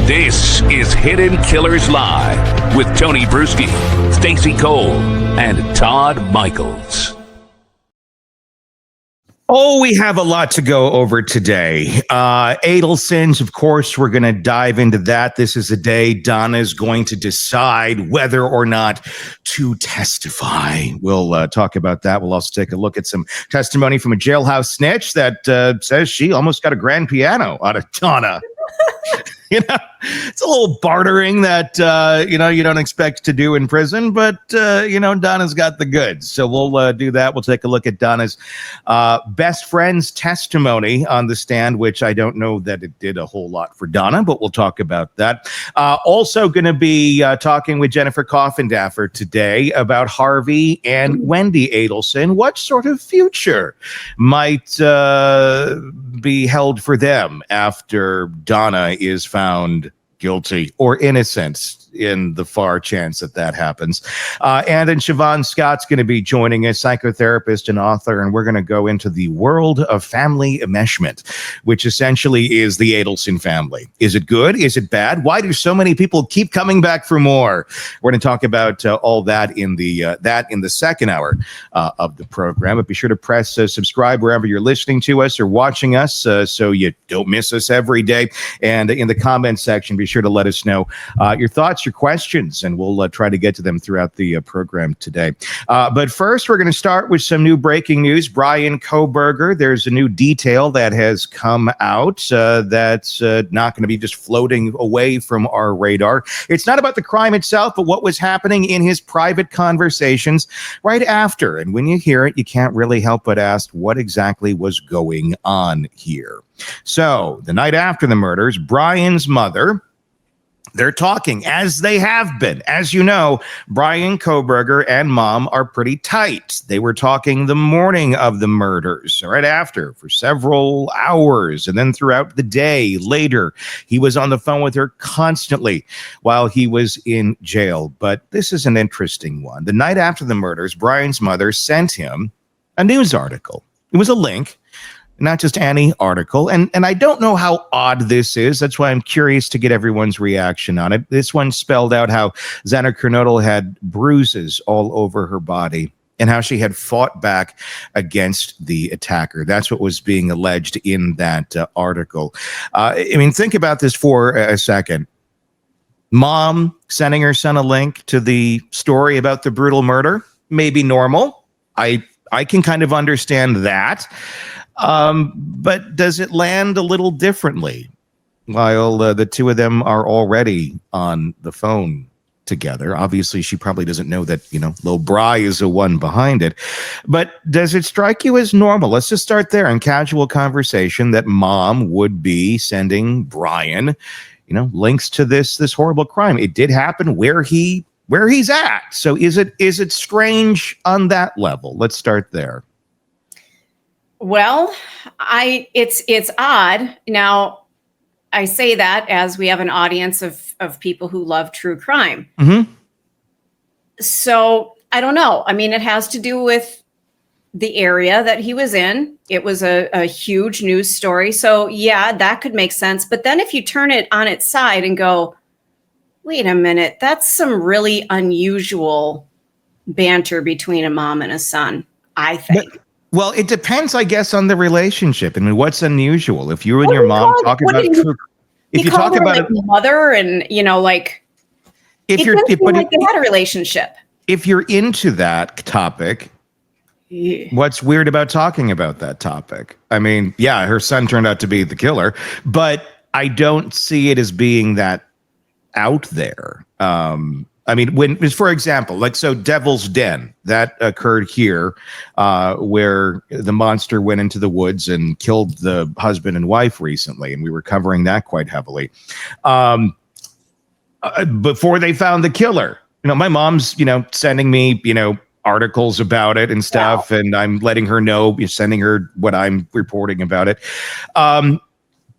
This is Hidden Killers Live with Tony Bruschi, Stacey Cole, and Todd Michaels. Oh, we have a lot to go over today. Adelsons, of course, we're going to dive into that. This is a day Donna is going to decide whether or not to testify. We'll talk about that. We'll also take a look at some testimony from a jailhouse snitch that says she almost got a grand piano out of Donna. You know, it's a little bartering that, you don't expect to do in prison, but, Donna's got the goods. So we'll do that. We'll take a look at Donna's best friend's testimony on the stand, which I don't know that it did a whole lot for Donna, but we'll talk about that. Also going to be talking with Jennifer Coffindaffer today about Harvey and Wendy Adelson. What sort of future might be held for them after Donna is found guilty or innocent, in the far chance that happens. And then Siobhan Scott's going to be joining us, psychotherapist and author, and we're going to go into the world of family enmeshment, which essentially is the Adelson family. Is it good? Is it bad? Why do so many people keep coming back for more? We're going to talk about all that in the second hour of the program. But be sure to press subscribe wherever you're listening to us or watching us so you don't miss us every day. And in the comments section, be sure to let us know your thoughts, your questions, and we'll try to get to them throughout the program today. But first, we're going to start with some new breaking news. Bryan Kohberger, there's a new detail that has come out that's not going to be just floating away from our radar. It's not about the crime itself, but what was happening in his private conversations right after. And when you hear it, you can't really help but ask what exactly was going on here. So, the night after the murders, Bryan's mother, they're talking, as they have been. As you know, Bryan Kohberger and mom are pretty tight. They were talking the morning of the murders, right after, for several hours. And then throughout the day later, he was on the phone with her constantly while he was in jail. But this is an interesting one. The night after the murders, Bryan's mother sent him a news article. It was a link, not just any article. And I don't know how odd this is. That's why I'm curious to get everyone's reaction on it. This one spelled out how Xana Kernodle had bruises all over her body and how she had fought back against the attacker. That's what was being alleged in that article. Think about this for a second. Mom sending her son a link to the story about the brutal murder may be normal. I can kind of understand that. But does it land a little differently while the two of them are already on the phone together? Obviously, she probably doesn't know that, Lil Bry is the one behind it. But does it strike you as normal? Let's just start there in casual conversation that mom would be sending Bryan, links to this horrible crime. It did happen where he's at. So is it strange on that level? Let's start there. Well, it's odd. Now, I say that as we have an audience of people who love true crime. Mm-hmm. So I don't know. It has to do with the area that he was in. It was a huge news story. So yeah, that could make sense. But then if you turn it on its side and go, wait a minute, that's some really unusual banter between a mom and a son, I think. Well, it depends, I guess, on the relationship. What's unusual? If you and your mom talk about true, if you talk about it, mother, and if they had a relationship. If you're into that topic, what's weird about talking about that topic? Yeah, her son turned out to be the killer, but I don't see it as being that out there. For example, Devil's Den, that occurred here, where the monster went into the woods and killed the husband and wife recently, and we were covering that quite heavily. Before they found the killer, my mom's, sending me, articles about it and stuff, and I'm letting her know, sending her what I'm reporting about it.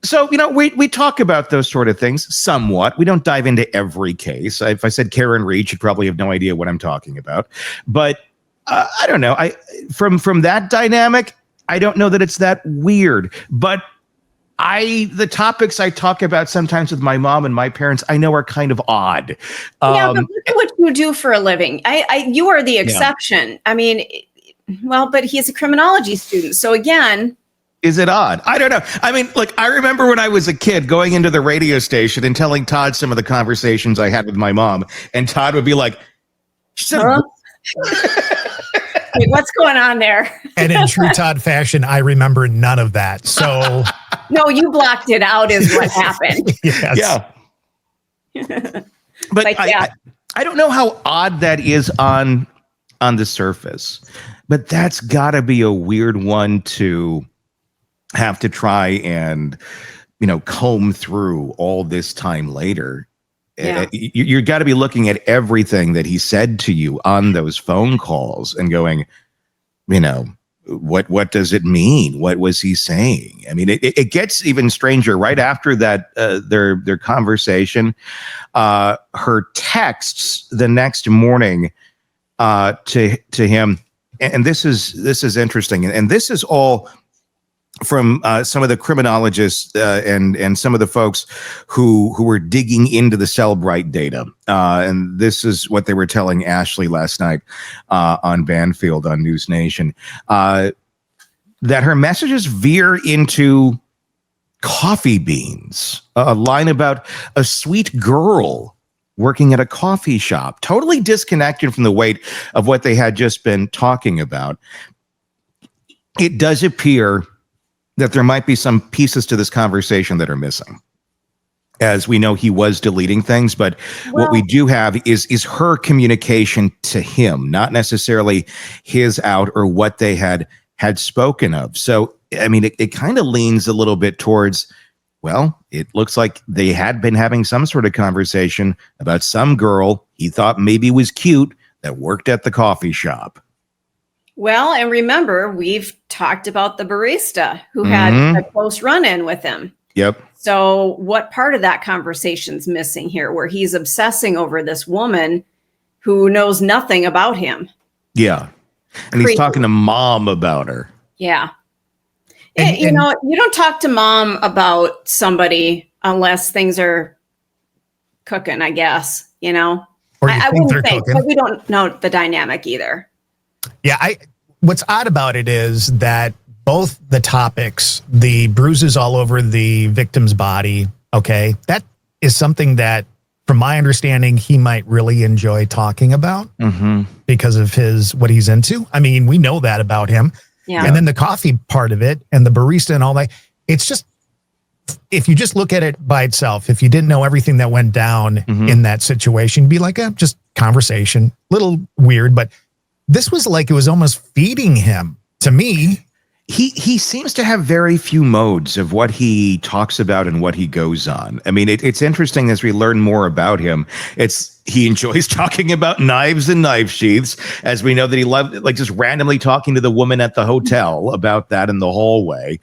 So, we talk about those sort of things somewhat. We don't dive into every case. If I said Karen Reed, you'd probably have no idea what I'm talking about. But I don't know. From that dynamic, I don't know that it's that weird. But the topics I talk about sometimes with my mom and my parents, I know are kind of odd. Yeah, but look at what you do for a living. You are the exception. Yeah. I mean, well, but he's a criminology student. So again, is it odd? I don't know. I mean, look, I remember when I was a kid going into the radio station and telling Todd some of the conversations I had with my mom, and Todd would be like, huh? Wait, what's going on there? And in true Todd fashion, I remember none of that. So no, you blocked it out is what happened. Yes. Yeah. But yeah. I don't know how odd that is on the surface, but that's gotta be a weird one to have to try and, comb through all this time later. Yeah. You got to be looking at everything that he said to you on those phone calls and going, what does it mean? What was he saying? I mean, it gets even stranger right after that, their conversation, her texts the next morning to him. And this is interesting. And this is all from some of the criminologists and some of the folks who were digging into the Cellbrite data. And this is what they were telling Ashley last night on Banfield on News Nation, that her messages veer into coffee beans, a line about a sweet girl working at a coffee shop, totally disconnected from the weight of what they had just been talking about. It does appear that there might be some pieces to this conversation that are missing. As we know, he was deleting things, but what we do have is her communication to him, not necessarily his out or what they had spoken of. So, I mean, it kind of leans a little bit towards, well, it looks like they had been having some sort of conversation about some girl he thought maybe was cute that worked at the coffee shop. Well, and remember, we've talked about the barista who had a close run-in with him. Yep. So what part of that conversation's missing here, where he's obsessing over this woman who knows nothing about him? Yeah. And he's talking to mom about her. Yeah. And you don't talk to mom about somebody unless things are cooking, I guess, Or I wouldn't think, but we don't know the dynamic either. Yeah, what's odd about it is that both the topics, the bruises all over the victim's body, okay, that is something that, from my understanding, he might really enjoy talking about because of what he's into. I mean, we know that about him. Yeah. And then the coffee part of it and the barista and all that, it's just, if you just look at it by itself, if you didn't know everything that went down in that situation, you'd be like, just conversation, little weird, but this was like, it was almost feeding him to me. He seems to have very few modes of what he talks about and what he goes on. I mean, it's interesting as we learn more about him. He enjoys talking about knives and knife sheaths, as we know that he loved, like, just randomly talking to the woman at the hotel about that in the hallway.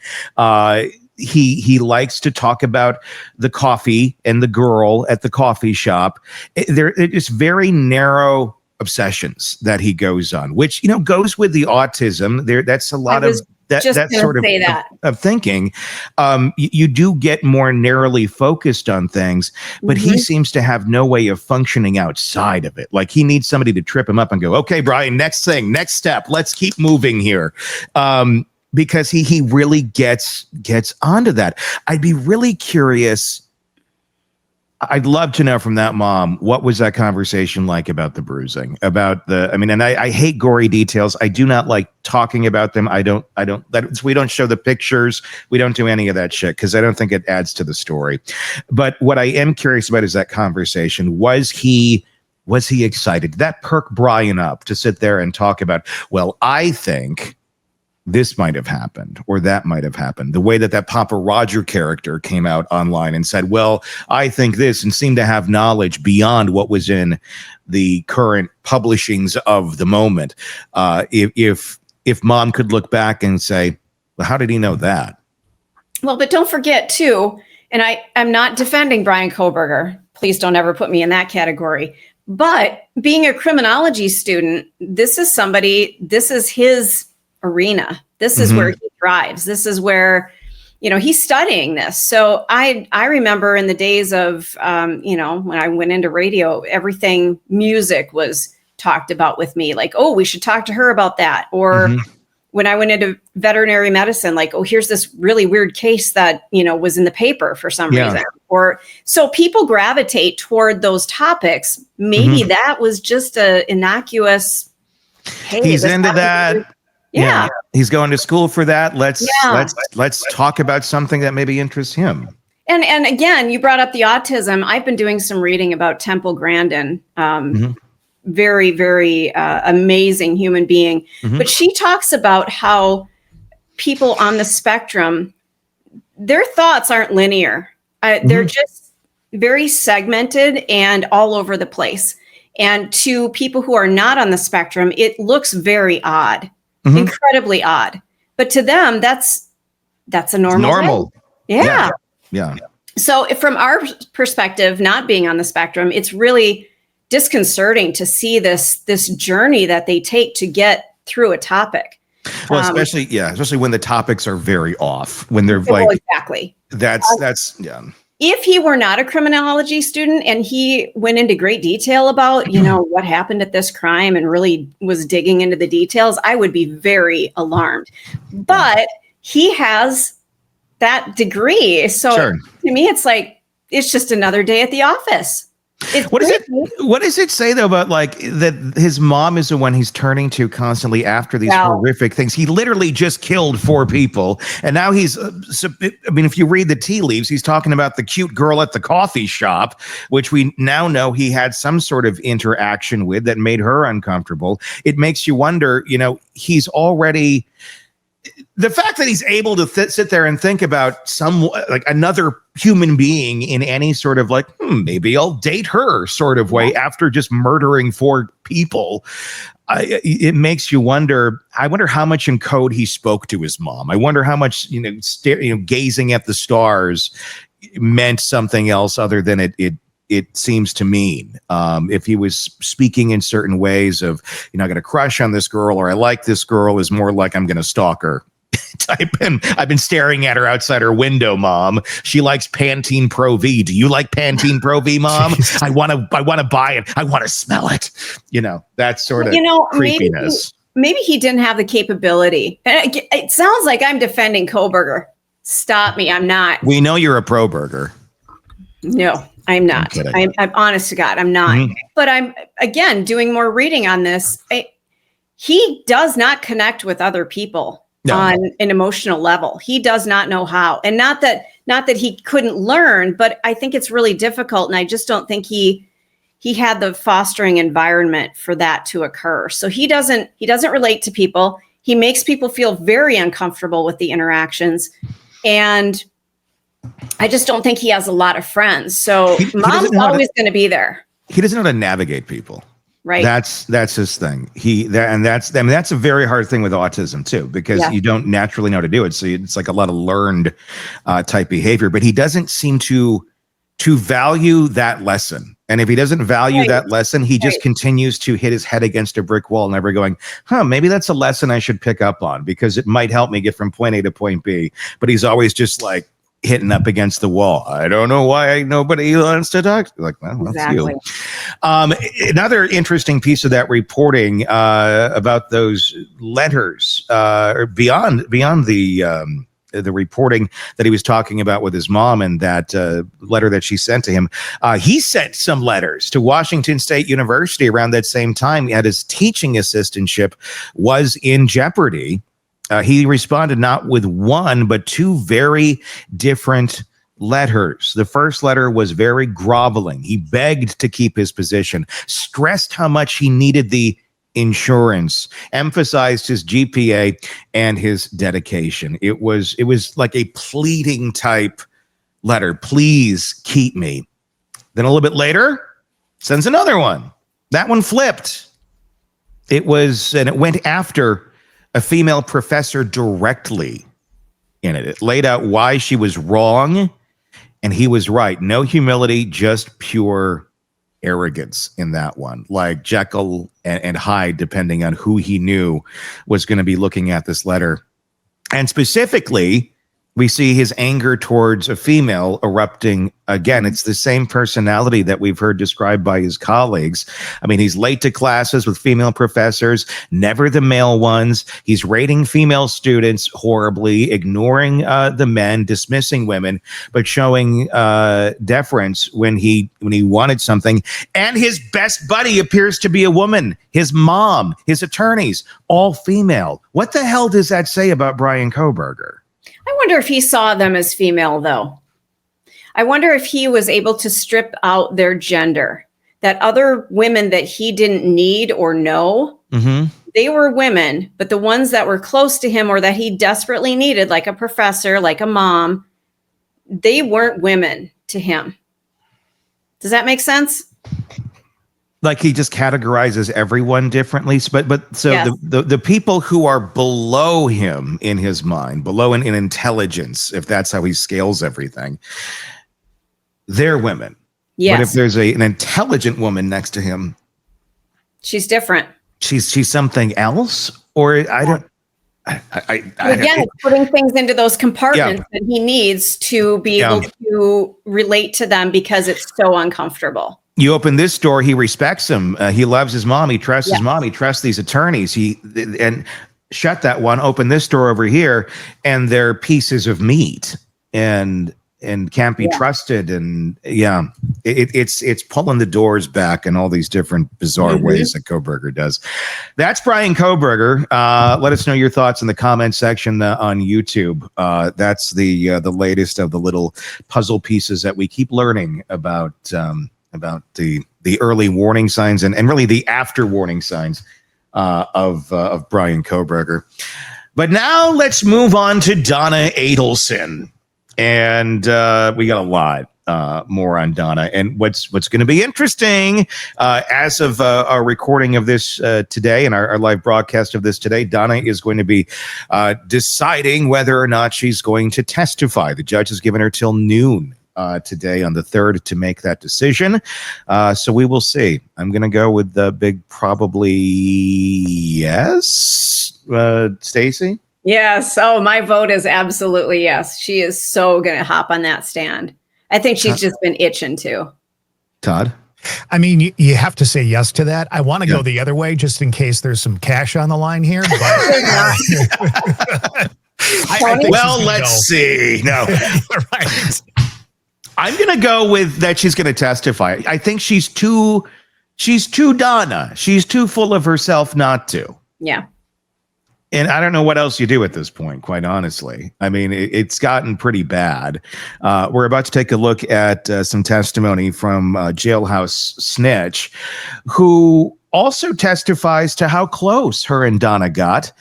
He likes to talk about the coffee and the girl at the coffee shop. It's very narrow obsessions that he goes on, which goes with the autism. That's a lot of that sort of thinking. You do get more narrowly focused on things, but he seems to have no way of functioning outside of it. Like, he needs somebody to trip him up and go, okay, Bryan, next thing, next step, let's keep moving here. Because he really gets onto that. I'd be really curious. I'd love to know from that mom, what was that conversation like about the bruising, and I hate gory details. I do not like talking about them. We don't show the pictures. We don't do any of that shit because I don't think it adds to the story. But what I am curious about is that conversation. Was he excited? Did that perk Bryan up to sit there and talk about, well, I think this might have happened or that might have happened? The way that Papa Roger character came out online and said, well, I think this, and seemed to have knowledge beyond what was in the current publishings of the moment. If mom could look back and say, well, how did he know that? Well, but don't forget too, and I'm not defending Bryan Kohberger. Please don't ever put me in that category. But being a criminology student, this is his arena. This is where he thrives. This is where, he's studying this. So I remember in the days of, when I went into radio, everything music was talked about with me, like, oh, we should talk to her about that. Or when I went into veterinary medicine, like, oh, here's this really weird case that, was in the paper for some reason. Or so people gravitate toward those topics. Maybe that was just a innocuous, hey, he's into that. Yeah. He's going to school for that. Let's talk about something that maybe interests him. And again, you brought up the autism. I've been doing some reading about Temple Grandin. Very, very amazing human being. But she talks about how people on the spectrum, their thoughts aren't linear. They're just very segmented and all over the place. And to people who are not on the spectrum, it looks very odd. Incredibly odd, but to them, that's a normal. Yeah. So from our perspective, not being on the spectrum, it's really disconcerting to see this journey that they take to get through a topic. Well, especially when the topics are very off, when they're like, exactly. That's If he were not a criminology student and he went into great detail about, what happened at this crime and really was digging into the details, I would be very alarmed. But he has that degree. So to me, it's like, it's just another day at the office. What does it say though about like that his mom is the one he's turning to constantly after these horrific things? He literally just killed 4 people, and now he's if you read the tea leaves, he's talking about the cute girl at the coffee shop, which we now know he had some sort of interaction with that made her uncomfortable. It makes you wonder, he's already, the fact that he's able to sit there and think about another human being in any sort of like, maybe I'll date her sort of way after just murdering 4 people. It makes you wonder. I wonder how much in code he spoke to his mom. I wonder how much, gazing at the stars meant something else other than it seems to mean. If he was speaking in certain ways of, I got a crush on this girl, or I like this girl, is more like I'm going to stalk her type. And I've been staring at her outside her window, Mom. She likes Pantene Pro V. Do you like Pantene Pro V, Mom? I want to buy it. I want to smell it. That sort of creepiness. Maybe he didn't have the capability. It sounds like I'm defending Kohberger. Stop me. I'm not. We know you're a pro-burger. No, I'm not. I'm honest to God, I'm not. But I'm, again, doing more reading on this. He does not connect with other people on an emotional level. He does not know how. And not that he couldn't learn, but I think it's really difficult. And I just don't think he had the fostering environment for that to occur. So he doesn't relate to people. He makes people feel very uncomfortable with the interactions. And I just don't think he has a lot of friends. So Mom's always going to be there. He doesn't know how to navigate people. Right. That's his thing. That's a very hard thing with autism too, because you don't naturally know how to do it. So it's like a lot of learned type behavior, but he doesn't seem to value that lesson. And if he doesn't value that lesson, he just continues to hit his head against a brick wall, never going, maybe that's a lesson I should pick up on because it might help me get from point A to point B. But he's always just like hitting up against the wall. I don't know why nobody wants to talk. Like, well, that's you. Another interesting piece of that reporting about those letters, or beyond the reporting that he was talking about with his mom and that letter that she sent to him. He sent some letters to Washington State University around that same time. His teaching assistantship was in jeopardy. He responded not with one, but 2 very different letters. The first letter was very groveling. He begged to keep his position, stressed how much he needed the insurance, emphasized his GPA and his dedication. It was like a pleading type letter. Please keep me. Then a little bit later, sends another one. That one flipped. And it went after a female professor directly in it. It laid out why she was wrong and he was right. No humility, just pure arrogance in that one. Like Jekyll and Hyde, depending on who he knew was going to be looking at this letter. And specifically, We see his anger towards a female erupting again. It's the same personality that we've heard described by his colleagues. I mean, he's late to classes with female professors, never the male ones. He's rating female students horribly, ignoring the men, dismissing women, but showing deference when he wanted something. And his best buddy appears to be a woman. His mom, his attorneys, all female. What the hell does that say about Bryan Kohberger? I wonder if he saw them as female, though. I wonder if he was able to strip out their gender, that other women that he didn't need or know, they were women, but the ones that were close to him or that he desperately needed, like a professor, like a mom, they weren't women to him. Does that make sense? Like he just categorizes everyone differently. But so Yes. the people who are below him in his mind, below in intelligence, if that's how he scales everything, they're women. Yes. But if there's an intelligent woman next to him, She's different. she's something else, or I don't. Again, it's putting things into those compartments that he needs to be able to relate to them because it's so uncomfortable. You open this door, he respects him. He loves his mom. He trusts his mom. He trusts these attorneys. And shut that one. Open this door over here, and they're pieces of meat and can't be trusted. And it's pulling the doors back in all these different bizarre ways that Kohberger does. That's Bryan Kohberger. Let us know your thoughts in the comment section on YouTube. That's the latest of the little puzzle pieces that we keep learning about the early warning signs and really the after warning signs of Bryan Kohberger. But now let's move on to Donna Adelson. And we got a lot more on Donna. And what's going to be interesting as of our recording of this today and our live broadcast of this today, Donna is going to be deciding whether or not she's going to testify. The judge has given her till noon today on the 3rd to make that decision. So we will see. I'm going to go with the big probably yes. Stacey? Yes. Oh, my vote is absolutely yes. She is so going to hop on that stand. I think she's just been itching to. Todd? I mean, you have to say yes to that. I want to go the other way just in case there's some cash on the line here. But Let's see. No. Right. I'm going to go with that she's going to testify. I think she's too Donna. She's too full of herself not to. Yeah. And I don't know what else you do at this point, quite honestly. I mean, it's gotten pretty bad. We're about to take a look at some testimony from Jailhouse Snitch, who also testifies to how close her and Donna got.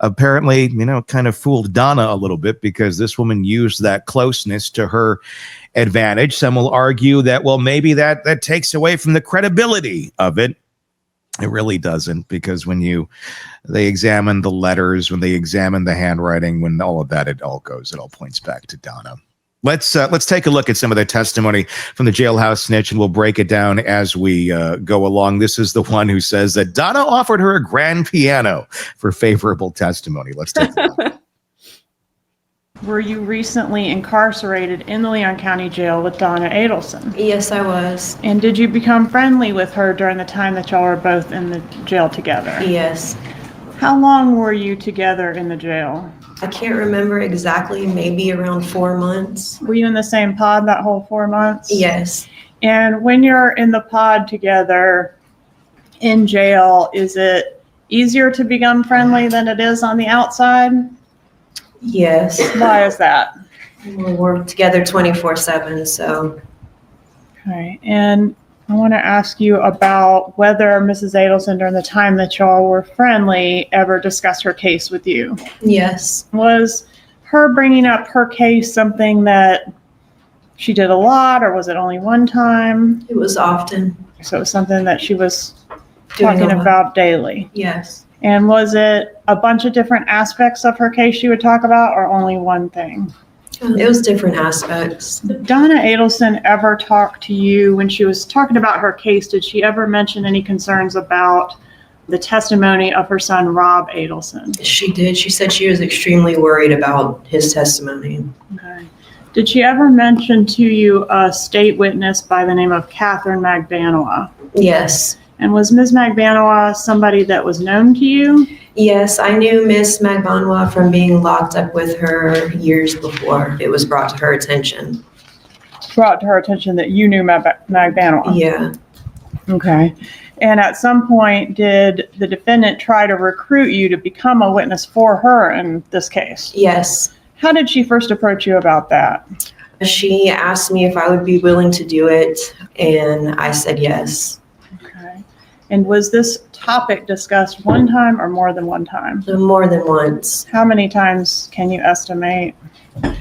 Apparently, kind of fooled Donna a little bit because this woman used that closeness to her advantage. Some will argue that, well, maybe that takes away from the credibility of it. It really doesn't, because when they examine the letters, when they examine the handwriting, when all of that, it all points back to Donna. Let's take a look at some of the testimony from the Jailhouse Snitch, and we'll break it down as we go along. This is the one who says that Donna offered her a grand piano for favorable testimony. Let's take a look. Were you recently incarcerated in the Leon County Jail with Donna Adelson? Yes, I was. And did you become friendly with her during the time that y'all were both in the jail together? Yes. How long were you together in the jail? I can't remember exactly, maybe around 4 months. Were you in the same pod that whole 4 months? Yes. And when you're in the pod together in jail, is it easier to become friendly than it is on the outside? Yes. Why is that? We're together 24/7, so. Okay, and I want to ask you about whether Mrs. Adelson, during the time that y'all were friendly, ever discussed her case with you. Yes. Was her bringing up her case something that she did a lot, or was it only one time? It was often. So it was something that she was Doing talking a lot. about daily. Yes. And was it a bunch of different aspects of her case she would talk about, or only one thing? It was different aspects. Did Donna Adelson ever talk to you when she was talking about her case? Did she ever mention any concerns about the testimony of her son, Rob Adelson? She did. She said she was extremely worried about his testimony. Okay. Did she ever mention to you a state witness by the name of Catherine Magbanua? Yes. And was Ms. Magbanua somebody that was known to you? Yes, I knew Miss Magbanua from being locked up with her years before it was brought to her attention. Brought to her attention that you knew Magbanua? Yeah. Okay. And at some point, did the defendant try to recruit you to become a witness for her in this case? Yes. How did she first approach you about that? She asked me if I would be willing to do it, and I said yes. Okay. And was this topic discussed one time or more than one time? More than once. How many times can you estimate? A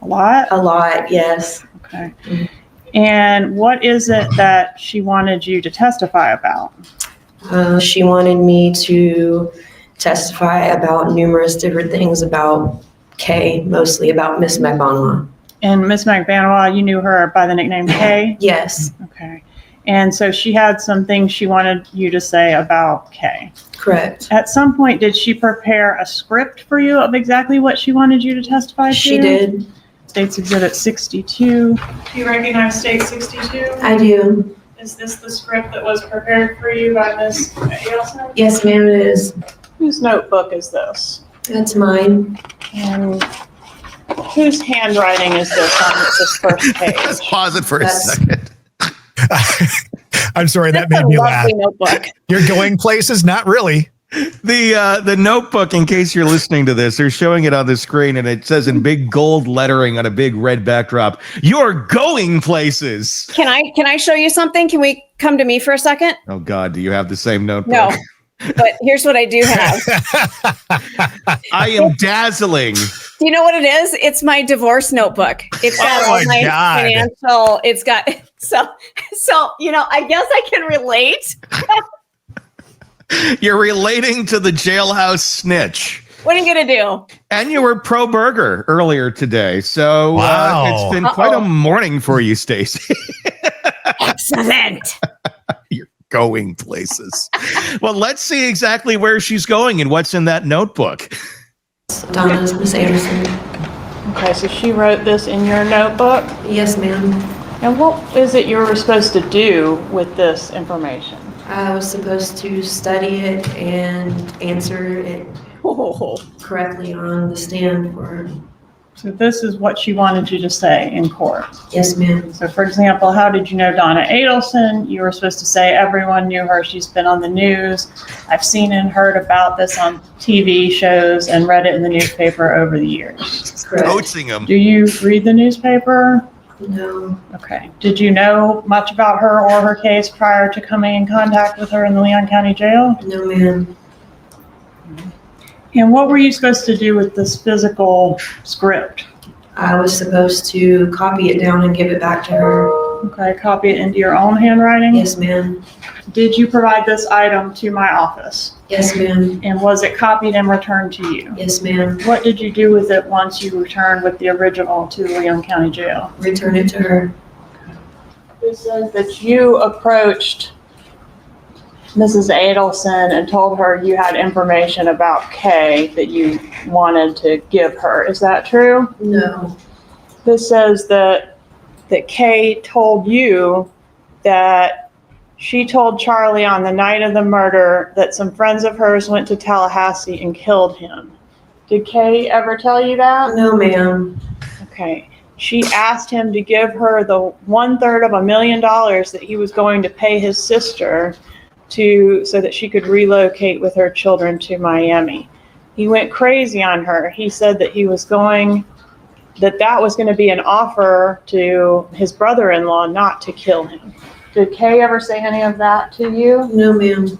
lot? A lot, yes. Okay. And what is it that she wanted you to testify about? She wanted me to testify about numerous different things about Kay, mostly about Miss Magbanua. And Miss Magbanua, you knew her by the nickname Kay? Yes. Okay. And so she had some things she wanted you to say about Kay. Correct. At some point, did she prepare a script for you of exactly what she wanted you to testify to? She did. State's Exhibit 62. Do you recognize State 62? I do. Is this the script that was prepared for you by Ms. Adelson? Yes, ma'am, it is. Whose notebook is this? That's mine. And whose handwriting is this on this first page? Let's pause it for a That's- second. I'm sorry, that That's made a me laugh. lovely notebook. You're going places? Not really. The notebook, in case you're listening to this, they're showing it on the screen, and it says in big gold lettering on a big red backdrop, "You're going places." Can I show you something? Can we come to me for a second? Oh God, do you have the same notebook? No. But here's what I do have. I am dazzling. Do you know what it is? It's my divorce notebook. It's got Oh all my my God. financial. It's got so I guess I can relate. You're relating to the Jailhouse snitch. What are you gonna do? And you were pro burger earlier today. So Wow. it's been quite a morning for you, Stacy. Excellent. You're going places. Well, let's see exactly where she's going and what's in that notebook. Donna, Miss Adelson. Okay, so she wrote this in your notebook. Yes, ma'am. And what is it you were supposed to do with this information? I was supposed to study it and answer it Oh, correctly on the stand for her. So this is what she wanted you to say in court. Yes, ma'am. So for example, how did you know Donna Adelson? You were supposed to say everyone knew her. She's been on the news. I've seen and heard about this on TV shows and read it in the newspaper over the years. Correct. Coaching him. Do you read the newspaper? No. Okay. Did you know much about her or her case prior to coming in contact with her in the Leon County Jail? No, ma'am. And what were you supposed to do with this physical script? I was supposed to copy it down and give it back to her. Okay, copy it into your own handwriting? Yes, ma'am. Did you provide this item to my office? Yes, ma'am. And was it copied and returned to you? Yes, ma'am. What did you do with it once you returned with the original to Leon County Jail? Return it to her. It says that you approached Mrs. Adelson and told her you had information about Kay that you wanted to give her. Is that true? No. This says that Kay told you that she told Charlie on the night of the murder that some friends of hers went to Tallahassee and killed him. Did Kay ever tell you that? No, ma'am. Okay. She asked him to give her the 1/3 of $1 million that he was going to pay his sister so that she could relocate with her children to Miami. He went crazy on her. He said that that was going to be an offer to his brother-in-law not to kill him. Did Kay ever say any of that to you? No, ma'am.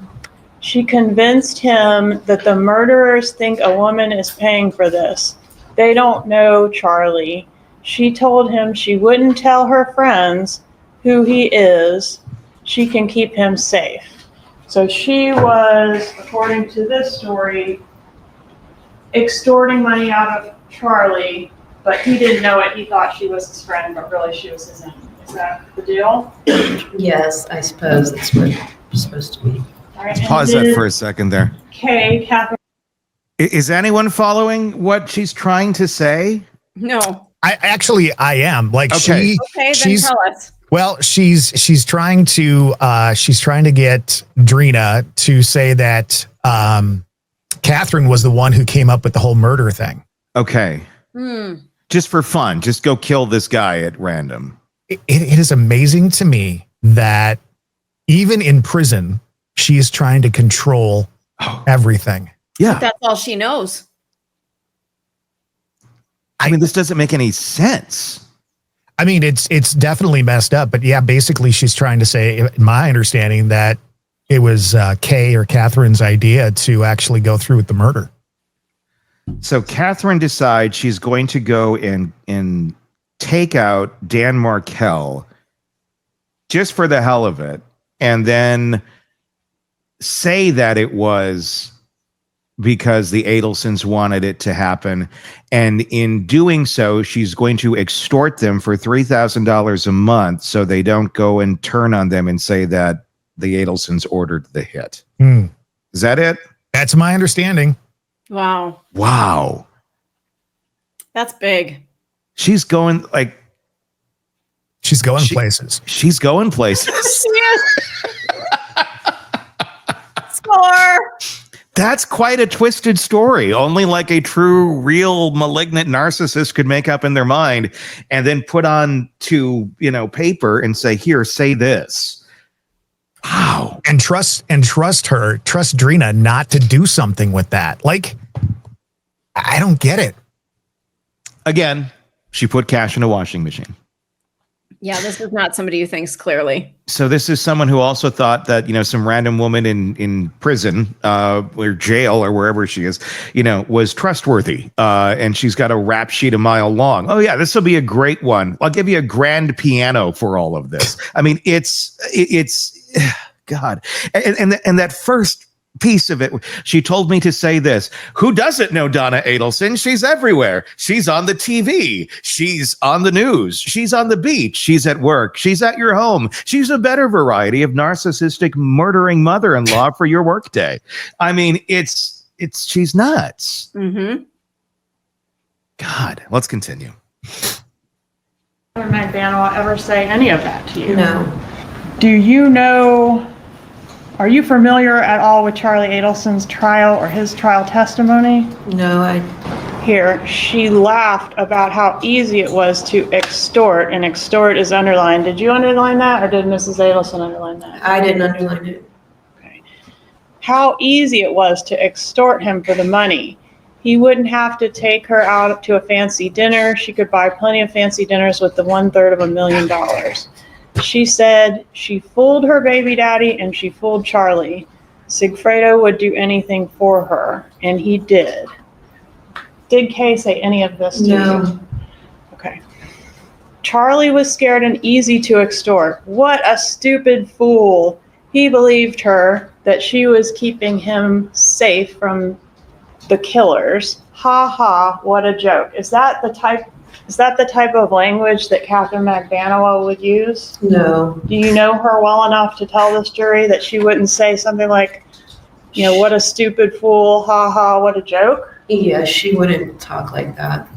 She convinced him that the murderers think a woman is paying for this. They don't know Charlie. She told him she wouldn't tell her friends who he is. She can keep him safe. So she was, according to this story, extorting money out of Charlie, but he didn't know it. He thought she was his friend, but really she was his enemy. Is that the deal? Yes, I suppose that's what it's supposed to be. All right, and Pause that then for a second there. Kay, Catherine. Is anyone following what she's trying to say? No. I am. Like Okay. Okay, then she's tell us. well, she's trying to get Drina to say that Catherine was the one who came up with the whole murder thing. Okay. Just for fun, just go kill this guy at random. It is amazing to me that even in prison, she is trying to control everything. Yeah. That's all she knows. I mean, this doesn't make any sense. I mean, it's definitely messed up, but yeah, basically she's trying to say, my understanding, that it was Kay or Catherine's idea to actually go through with the murder. So Catherine decides she's going to go and take out Dan Markell just for the hell of it, and then say that it was because the Adelsons wanted it to happen. And in doing so, she's going to extort them for $3,000 a month so they don't go and turn on them and say that the Adelsons ordered the hit. Is that it? That's my understanding. Wow. Wow. That's big. She's going She's going places. She's going places. Score. That's quite a twisted story. Only like a true, real, malignant narcissist could make up in their mind and then put on to, paper and say, here, say this. Wow. And trust Drina not to do something with that. Like, I don't get it. Again, she put cash in a washing machine. Yeah, this is not somebody who thinks clearly. So this is someone who also thought that, some random woman in prison or jail or wherever she is, was trustworthy. And she's got a rap sheet a mile long. Oh, yeah, this will be a great one. I'll give you a grand piano for all of this. I mean, it's God. And that first piece of it, she told me to say this. Who doesn't know Donna Adelson? She's everywhere. She's on the TV. She's on the news. She's on the beach. She's at work. She's at your home. She's a better variety of narcissistic murdering mother-in-law for your workday. I mean, she's nuts. Mm-hmm. God, let's continue. Never mind Daniel ever say any of that to you. No. Do you know, are you familiar at all with Charlie Adelson's trial or his trial testimony? No, Here, she laughed about how easy it was to extort, and extort is underlined. Did you underline that, or did Mrs. Adelson underline that? I didn't underline it. Okay. How easy it was to extort him for the money. He wouldn't have to take her out to a fancy dinner. She could buy plenty of fancy dinners with the $1/3 of $1 million. She said she fooled her baby daddy and she fooled Charlie. Sigfredo would do anything for her, and he did. Did Kay say any of this to you? Okay. Charlie was scared and easy to extort. What a stupid fool. He believed her that she was keeping him safe from the killers. Ha ha, what a joke. Is that the type of language that Catherine McDaniel would use? No. Do you know her well enough to tell this jury that she wouldn't say something like, what a stupid fool, ha ha, what a joke? Yeah, she wouldn't talk like that.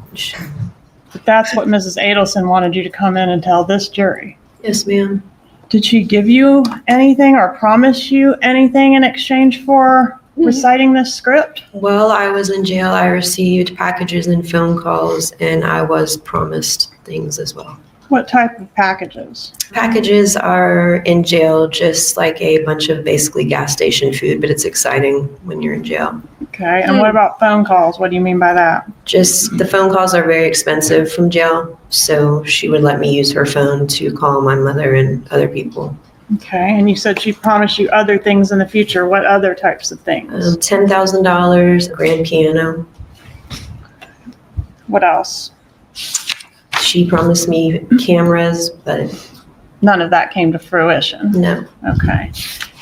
But that's what Mrs. Adelson wanted you to come in and tell this jury. Yes, ma'am. Did she give you anything or promise you anything in exchange for reciting this script? Well, I was in jail. I received packages and phone calls, and I was promised things as well. What type of packages? Packages are in jail just like a bunch of basically gas station food, but it's exciting when you're in jail. Okay, and what about phone calls? What do you mean by that? Just the phone calls are very expensive from jail, so she would let me use her phone to call my mother and other people. Okay, and you said she promised you other things in the future. What other types of things? $10,000, a grand piano. What else? She promised me cameras, but None of that came to fruition. no. Okay.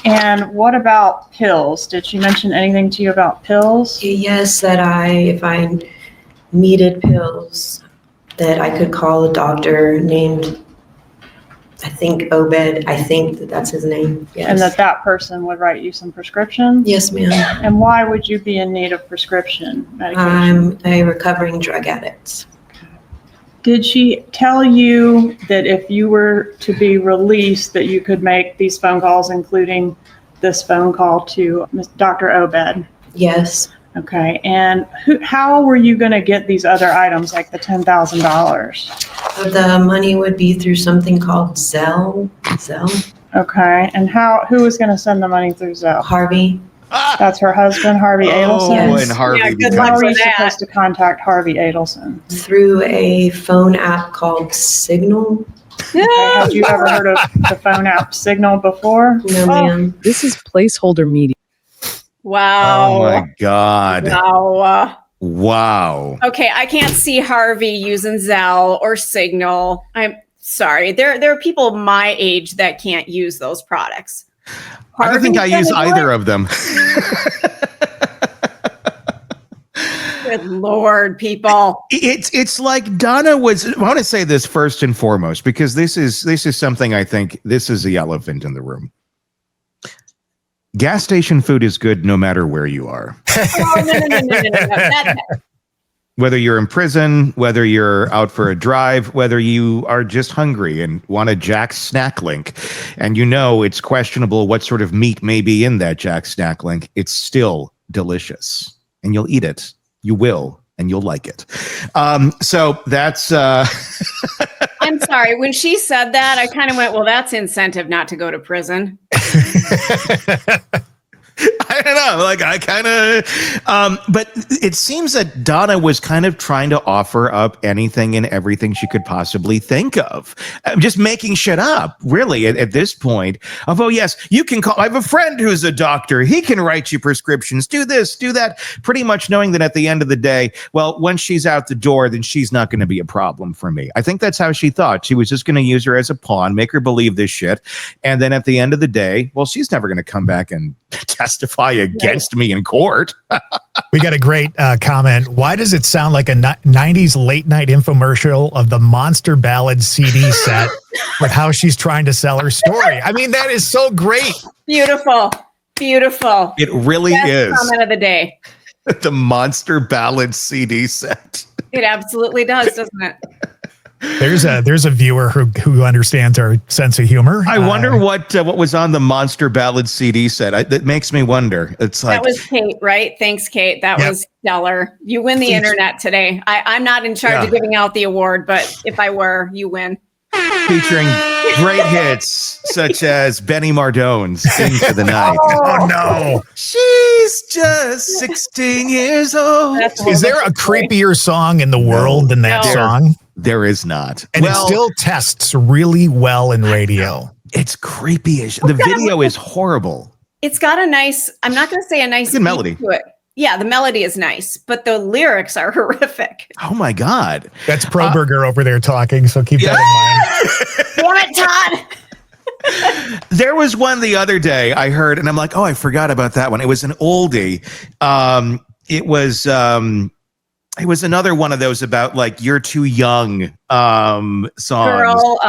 And what about pills? Did she mention anything to you about pills? Yes, that if I needed pills, that I could call a doctor named I think Obed, I think that's his name. Yes. And that person would write you some prescription? Yes, ma'am. And why would you be in need of prescription medication? I'm a recovering drug addict. Did she tell you that if you were to be released that you could make these phone calls, including this phone call to Dr. Obed? Yes. Okay. And how were you going to get these other items, like the $10,000? The money would be through something called Zelle. Okay. And who was going to send the money through Zelle? Harvey. That's her husband, Harvey Adelson? Yes. And Harvey. Yeah, good How luck were you with that. supposed to contact Harvey Adelson? Through a phone app called Signal. Okay. Had you ever heard of the phone app Signal before? No, ma'am. This is placeholder media. Wow. Oh my God. Wow. Wow. Okay, I can't see Harvey using Zelle or Signal. I'm sorry. There are people my age that can't use those products. I don't think I use either of them. Good Lord, people. It's like Donna was. I want to say this first and foremost because this is something I think this is the elephant in the room. Gas station food is good no matter where you are. Oh, no. Whether you're in prison, whether you're out for a drive, whether you are just hungry and want a Jack Snack Link, and you know it's questionable what sort of meat may be in that Jack Snack Link, it's still delicious. And you'll eat it. You will, and you'll like it. So that's... I'm sorry. When she said that, I kind of went, well, that's incentive not to go to prison. I don't know. Like I kind of, but it seems that Donna was kind of trying to offer up anything and everything she could possibly think of. Just making shit up, really, at this point. Of, oh, yes, you can call. I have a friend who's a doctor. He can write you prescriptions. Do this, do that. Pretty much knowing that at the end of the day, well, once she's out the door, then she's not going to be a problem for me. I think that's how she thought. She was just going to use her as a pawn, make her believe this shit. And then at the end of the day, well, she's never going to come back and testify against me in court. We got a great comment. Why does it sound like a 90s late night infomercial of the Monster Ballad CD set with how she's trying to sell her story? I mean, that is so great. Beautiful. Beautiful. It really Best is. comment of the day. The Monster Ballad CD set. It absolutely does, doesn't it? There's a viewer who understands our sense of humor. I wonder what was on the Monster Ballad CD set. That makes me wonder. It's like That was Kate, right? Thanks, Kate. That was stellar. You win the internet today. I'm not in charge of giving out the award, but if I were, you win. featuring great hits such as Benny Mardone's Into the Night. Oh no. She's just 16 years old. Is there a creepier song in the world than that song? There is not. And it still tests really well in radio. It's creepy as the video is horrible. It's got a nice, I'm not going to say a nice good melody to it. Yeah, the melody is nice, but the lyrics are horrific. Oh my God. That's Kohberger over there talking, so keep that in mind. Damn it, Todd. There was one the other day I heard, and I'm like, oh, I forgot about that one. It was an oldie. It was another one of those about like you're too young songs. Girl,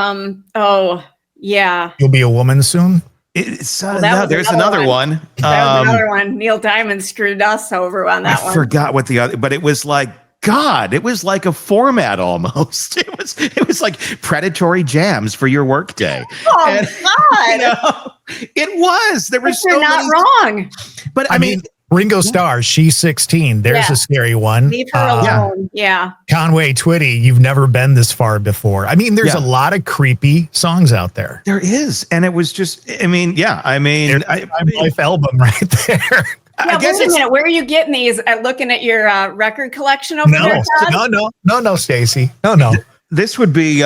oh yeah. You'll be a woman soon. There's another one. That was another one. Neil Diamond screwed us over on that one. I forgot what the other, but it was like God. It was like a format almost. It was like predatory jams for your workday. Oh God! You know, it was. There was you're not wrong. But I mean Ringo Starr, she's 16. There's a scary one. Leave her alone. Yeah. Conway Twitty, you've never been this far before. I mean, there's a lot of creepy songs out there. There is. And it was just, I mean, life album right there. Yeah, wait a minute. Where are you getting these? Looking at your record collection over there, Todd? No, Stacy. No. This would be,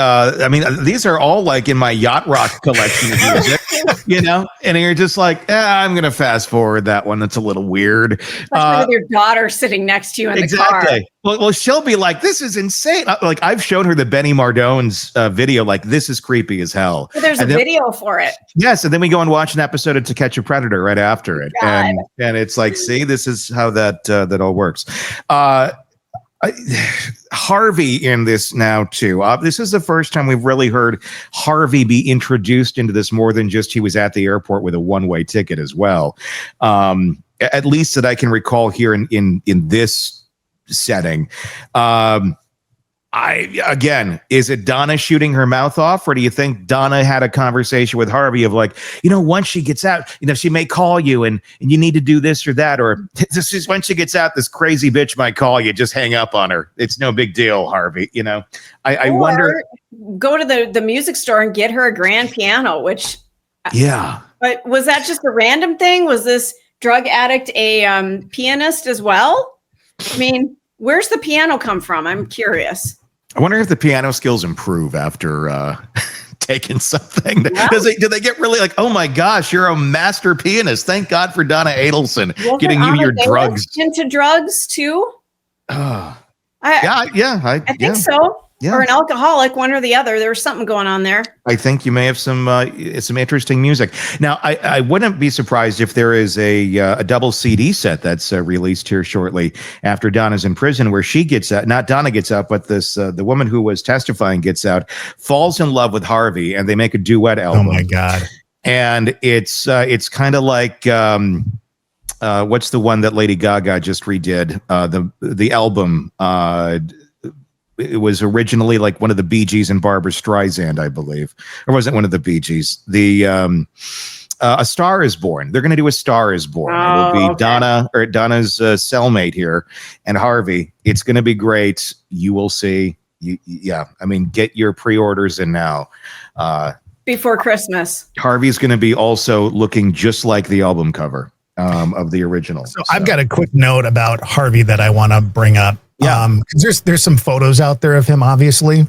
these are all like in my yacht rock collection of music, you know, and you're just like, I'm going to fast forward that one. That's a little weird. Especially with your daughter sitting next to you in the car. Well, she'll be like, this is insane. Like I've shown her the Benny Mardone's video. Like this is creepy as hell. Well, there's a video for it. Yes. And then we go and watch an episode of To Catch a Predator right after it. And it's like, see, this is how that all works. Harvey in this now too. This is the first time we've really heard Harvey be introduced into this more than just he was at the airport with a one-way ticket as well. At least that I can recall here in this setting. Is it Donna shooting her mouth off, or do you think Donna had a conversation with Harvey of like, once she gets out, she may call you and you need to do this or that, or this is when she gets out, this crazy bitch might call you, just hang up on her. It's no big deal, Harvey. I wonder. Go to the music store and get her a grand piano, which. Yeah. But was that just a random thing? Was this drug addict a pianist as well? I mean, where's the piano come from? I'm curious. I wonder if the piano skills improve after taking something. Do they get really like, oh my gosh, you're a master pianist. Thank God for Donna Adelson getting you your drugs. Into drugs too? I think so. Yeah. Or an alcoholic, one or the other. There was something going on there. I think you may have some interesting music. Now, I wouldn't be surprised if there is a double CD set that's released here shortly after Donna's in prison, where she gets out. Not Donna gets out, but the woman who was testifying gets out, falls in love with Harvey, and they make a duet album. Oh my God! And it's kind of like. What's the one that Lady Gaga just redid? The album. It was originally like one of the Bee Gees and Barbra Streisand, I believe, or was it one of the Bee Gees? A Star Is Born. They're going to do A Star Is Born. It'll be Donna's cellmate here, and Harvey. It's going to be great. You will see. Get your pre-orders in now. Before Christmas. Harvey's going to be also looking just like the album cover of the original. So I've got a quick note about Harvey that I want to bring up. Yeah, because there's some photos out there of him, obviously,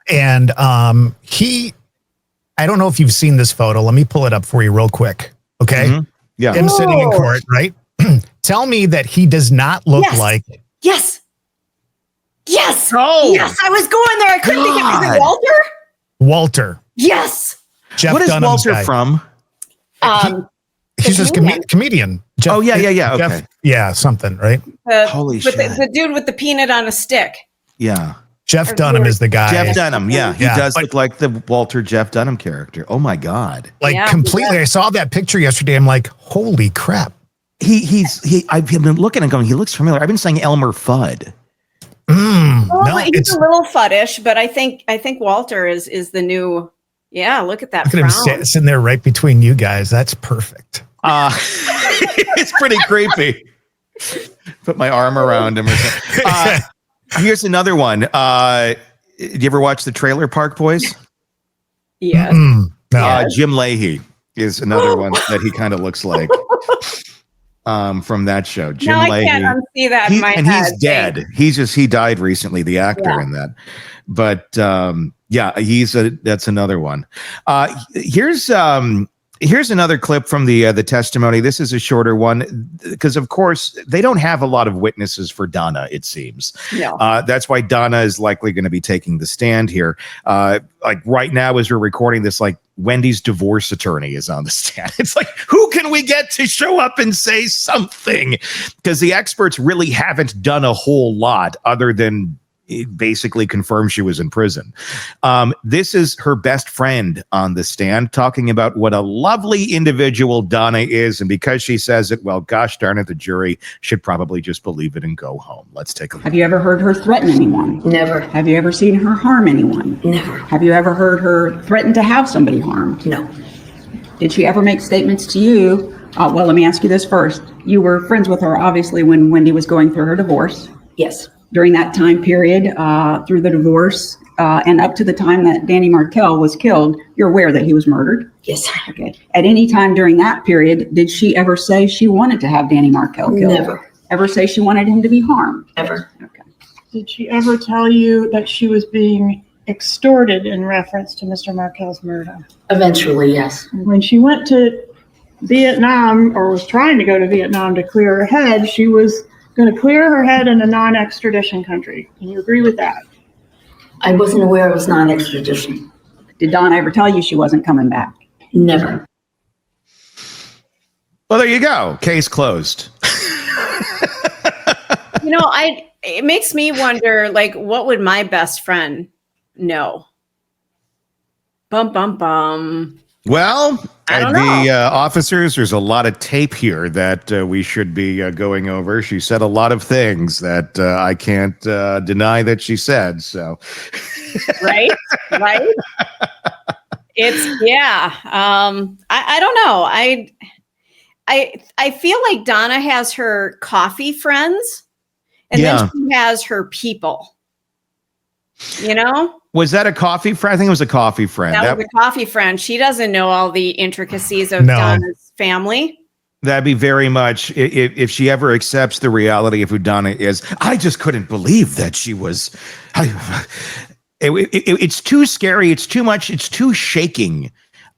and I don't know if you've seen this photo. Let me pull it up for you real quick. Okay, yeah, him sitting in court, right? Tell me that he does not look like. Yes. Oh, yes. I was going there. I couldn't think of it. Walter. Walter. Yes. Jeff what is Dunham's Walter guy. from? He's just comedian. Jeff, yeah. Jeff, okay. Yeah, something, right? Holy shit. The dude with the peanut on a stick. Yeah. Jeff Dunham is the guy. Jeff Dunham, yeah. He does look look like the Walter Jeff Dunham character. Oh my God. Completely. I saw that picture yesterday. I'm like, holy crap. I've been looking and going, he looks familiar. I've been saying Elmer Fudd. He's a little fuddish, but I think Walter is the new. Yeah, look at that. Look at him sitting there right between you guys. That's perfect. It's pretty creepy. Put my arm around him or something. Here's another one. Did you ever watch the Trailer Park Boys? Yeah. No. Jim Leahy is another one that he kind of looks like. From that show, Jim Leahy. I can't unsee that in my head. He's dead. He died recently, the actor in that. But that's another one. Here's another clip from the testimony. This is a shorter one because, of course, they don't have a lot of witnesses for Donna, it seems. No. That's why Donna is likely going to be taking the stand here. Like right now, as we're recording this, like Wendy's divorce attorney is on the stand. It's like, who can we get to show up and say something? Because the experts really haven't done a whole lot other than it basically confirmed she was in prison. This is her best friend on the stand talking about what a lovely individual Donna is. And because she says it, well, gosh darn it, the jury should probably just believe it and go home. Let's take a look. Have you ever heard her threaten anyone? Never. Have you ever seen her harm anyone? Never. Have you ever heard her threaten to have somebody harmed? No. Did she ever make statements to you? Well, let me ask you this first. You were friends with her, obviously, when Wendy was going through her divorce. Yes. During that time period, through the divorce, and up to the time that Danny Markell was killed, you're aware that he was murdered? Yes. Okay. At any time during that period, did she ever say she wanted to have Danny Markell killed? Never. Ever say she wanted him to be harmed? Ever. Okay. Did she ever tell you that she was being extorted in reference to Mr. Markell's murder? Eventually, yes. When she went to Vietnam, or was trying to go to Vietnam to clear her head, she was going to clear her head in a non-extradition country. Can you agree with that? I wasn't aware it was non-extradition. Did Donna ever tell you she wasn't coming back? Never. Well, there you go. Case closed. It makes me wonder, like, what would my best friend know? Bum, bum, bum. Well, I don't the know. officers, there's a lot of tape here that we should be going over. She said a lot of things that I can't deny that she said. So, Right. It's I don't know. I feel like Donna has her coffee friends, and then she has her people. Was that a coffee friend? I think it was a coffee friend. That was a coffee friend. She doesn't know all the intricacies of Donna's family. That'd be very much if she ever accepts the reality of who Donna is. I just couldn't believe that she was. It's too scary. It's too much. It's too shaking.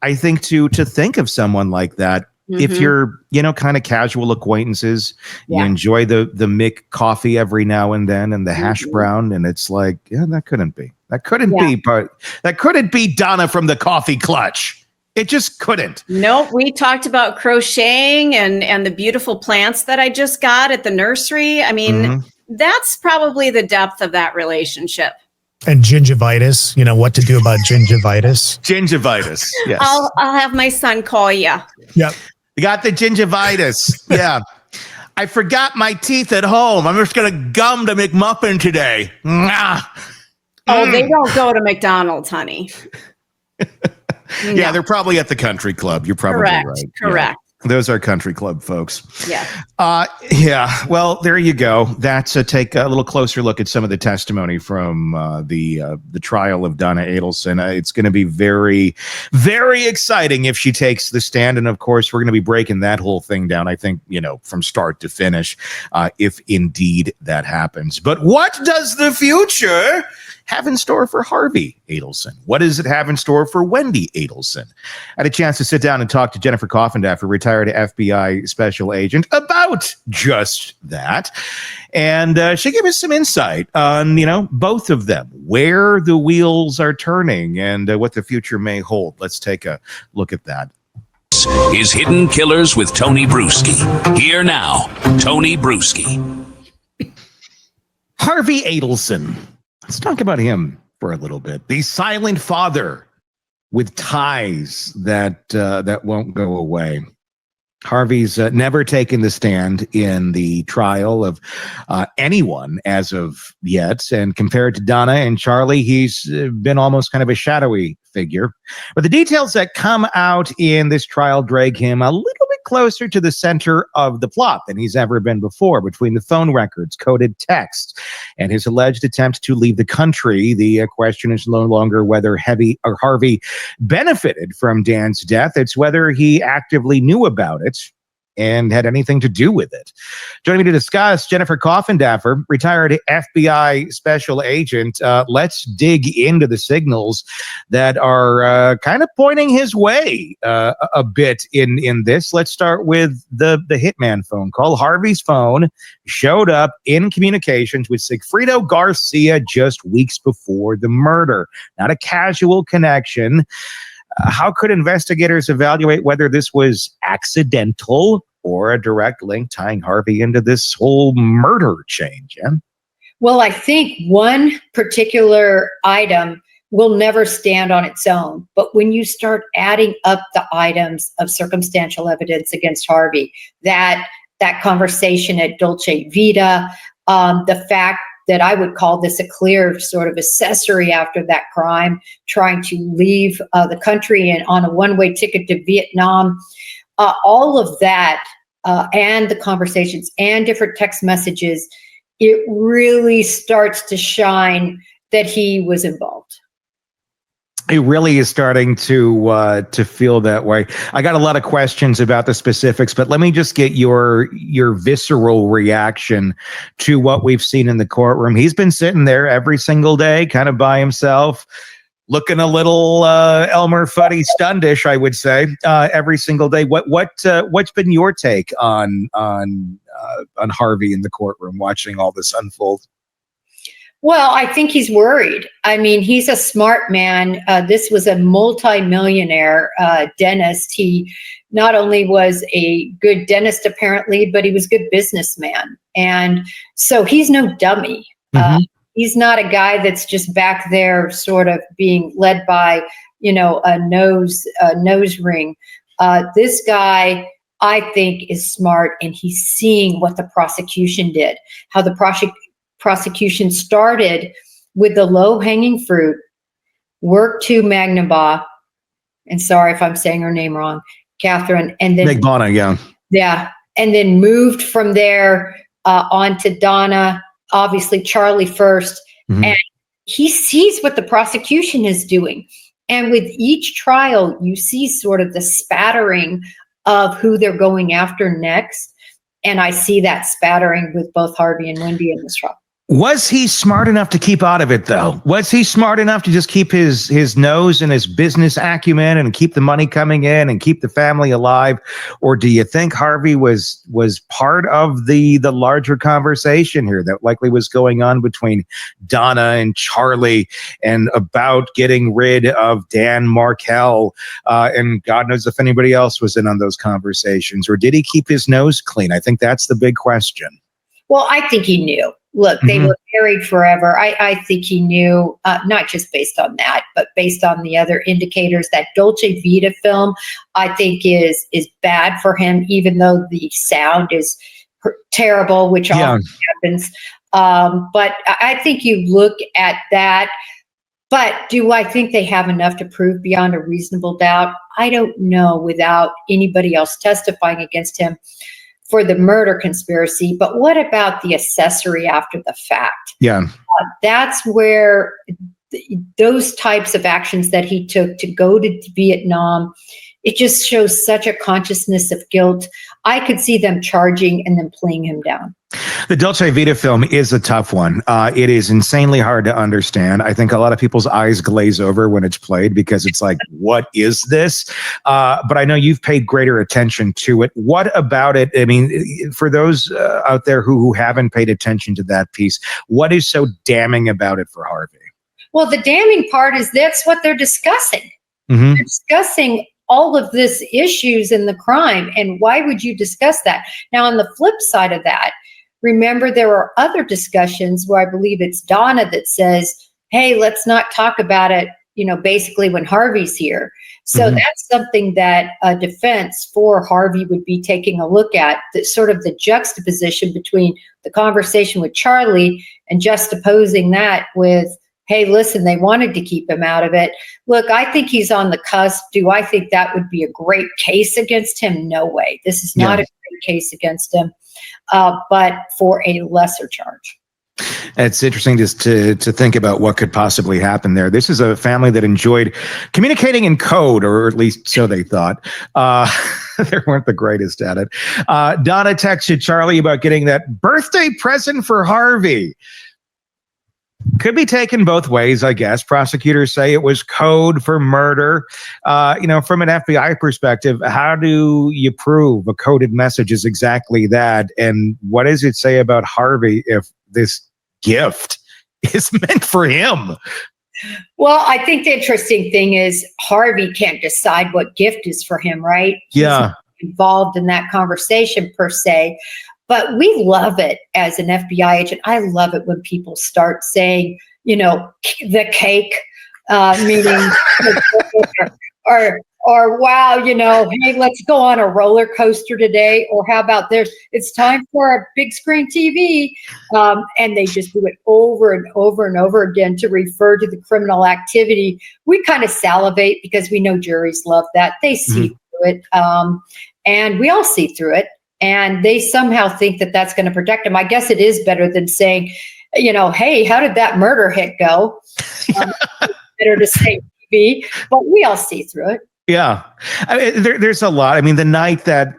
I think to think of someone like that. Mm-hmm. If you're, kind of casual acquaintances, you enjoy the Mick coffee every now and then and the hash brown, and it's like, that couldn't be. That couldn't be, but that couldn't be Donna from the coffee clutch. It just couldn't. Nope. We talked about crocheting and the beautiful plants that I just got at the nursery. I mean, that's probably the depth of that relationship. And gingivitis, what to do about gingivitis. Gingivitis, yes. I'll have my son call you. Yep. You got the gingivitis. Yeah. I forgot my teeth at home. I'm just going to gum the McMuffin today. Oh, they don't go to McDonald's, honey. Yeah, they're probably at the country club. You're probably right. Correct. Those are country club folks. Yeah. Well, there you go. That's take a little closer look at some of the testimony from the trial of Donna Adelson. It's going to be very, very exciting if she takes the stand. And of course, we're going to be breaking that whole thing down, I think, from start to finish, if indeed that happens. But what does the future have in store for Harvey Adelson? What does it have in store for Wendy Adelson? I had a chance to sit down and talk to Jennifer Coffindaffer, retired FBI special agent, about just that. And she gave us some insight on, both of them, where the wheels are turning and what the future may hold. Let's take a look at that. Is Hidden Killers with Tony Bruschi. Here now, Tony Bruschi. Harvey Adelson. Let's talk about him for a little bit. The silent father with ties that won't go away. Harvey's never taken the stand in the trial of anyone as of yet. And compared to Donna and Charlie, he's been almost kind of a shadowy figure. But the details that come out in this trial drag him a little bit closer to the center of the plot than he's ever been before. Between the phone records, coded texts, and his alleged attempt to leave the country, the question is no longer whether Harvey benefited from Dan's death. It's whether he actively knew about it and had anything to do with it. Joining me to discuss, Jennifer Coffindaffer, retired FBI special agent. Let's dig into the signals that are kind of pointing his way a bit in this. Let's start with the hitman phone call. Harvey's phone showed up in communications with Sigfrido Garcia just weeks before the murder. Not a casual connection. How could investigators evaluate whether this was accidental or a direct link tying Harvey into this whole murder chain, Jen? Well, I think one particular item will never stand on its own. But when you start adding up the items of circumstantial evidence against Harvey, that conversation at Dolce Vita, the fact that I would call this a clear sort of accessory after that crime, trying to leave the country and on a one-way ticket to Vietnam, all of that, and the conversations and different text messages, it really starts to shine that he was involved. It really is starting to feel that way. I got a lot of questions about the specifics, but let me just get your visceral reaction to what we've seen in the courtroom. He's been sitting there every single day, kind of by himself, looking a little Elmer Fudd stundish, I would say, every single day. What's been your take on Harvey in the courtroom, watching all this unfold? Well, I think he's worried. I mean, he's a smart man. This was a multimillionaire dentist. He not only was a good dentist apparently, but he was a good businessman. And so he's no dummy. He's not a guy that's just back there sort of being led by, a nose ring. This guy, I think, is smart, and he's seeing what the prosecution did, how the prosecution started with the low-hanging fruit, worked to Magnaba, and sorry if I'm saying her name wrong, Catherine, and then Magbana, yeah, and then moved from there on to Donna, obviously Charlie first, and he sees what the prosecution is doing. And with each trial, you see sort of the spattering of who they're going after next. And I see that spattering with both Harvey and Wendy in this trial. Was he smart enough to keep out of it, though? Was he smart enough to just keep his nose and his business acumen and keep the money coming in and keep the family alive? Or do you think Harvey was part of the larger conversation here that likely was going on between Donna and Charlie and about getting rid of Dan Markel? And God knows if anybody else was in on those conversations. Or did he keep his nose clean? I think that's the big question. Well, I think he knew. Look, they were married forever. I think he knew, not just based on that, but based on the other indicators. That Dolce Vita film, I think, is bad for him, even though the sound is terrible, which often happens. But I think you look at that. But do I think they have enough to prove beyond a reasonable doubt? I don't know, without anybody else testifying against him for the murder conspiracy. But what about the accessory after the fact? Yeah. That's where those types of actions that he took to go to Vietnam, it just shows such a consciousness of guilt. I could see them charging and then pulling him down. The Dolce Vita film is a tough one. It is insanely hard to understand. I think a lot of people's eyes glaze over when it's played because it's like, what is this? But I know you've paid greater attention to it. What about it? I mean, for those out there who haven't paid attention to that piece, what is so damning about it for Harvey? Well, the damning part is that's what they're discussing. They're discussing all of this issues in the crime. And why would you discuss that? Now, on the flip side of that, remember, there are other discussions where I believe it's Donna that says, hey, let's not talk about it, basically when Harvey's here. So that's something that a defense for Harvey would be taking a look at, sort of the juxtaposition between the conversation with Charlie and juxtaposing that with, hey, listen, they wanted to keep him out of it. Look, I think he's on the cusp. Do I think that would be a great case against him? No way. This is not a great case against him. But for a lesser charge. It's interesting just to think about what could possibly happen there. This is a family that enjoyed communicating in code, or at least so they thought. They weren't the greatest at it. Donna texted Charlie about getting that birthday present for Harvey. Could be taken both ways, I guess. Prosecutors say it was code for murder. From an FBI perspective, how do you prove a coded message is exactly that? And what does it say about Harvey if this gift is meant for him? Well, I think the interesting thing is Harvey can't decide what gift is for him, right? He's not involved in that conversation per se. But we love it as an FBI agent. I love it when people start saying, the cake, meaning, or wow, hey, let's go on a roller coaster today. Or how about it's time for a big screen TV. And they just do it over and over and over again to refer to the criminal activity. We kind of salivate because we know juries love that. They see through it. And we all see through it. And they somehow think that that's going to protect them. I guess it is better than saying, hey, how did that murder hit go? Better to say TV, but we all see through it. Yeah. There's a lot. I mean, the night that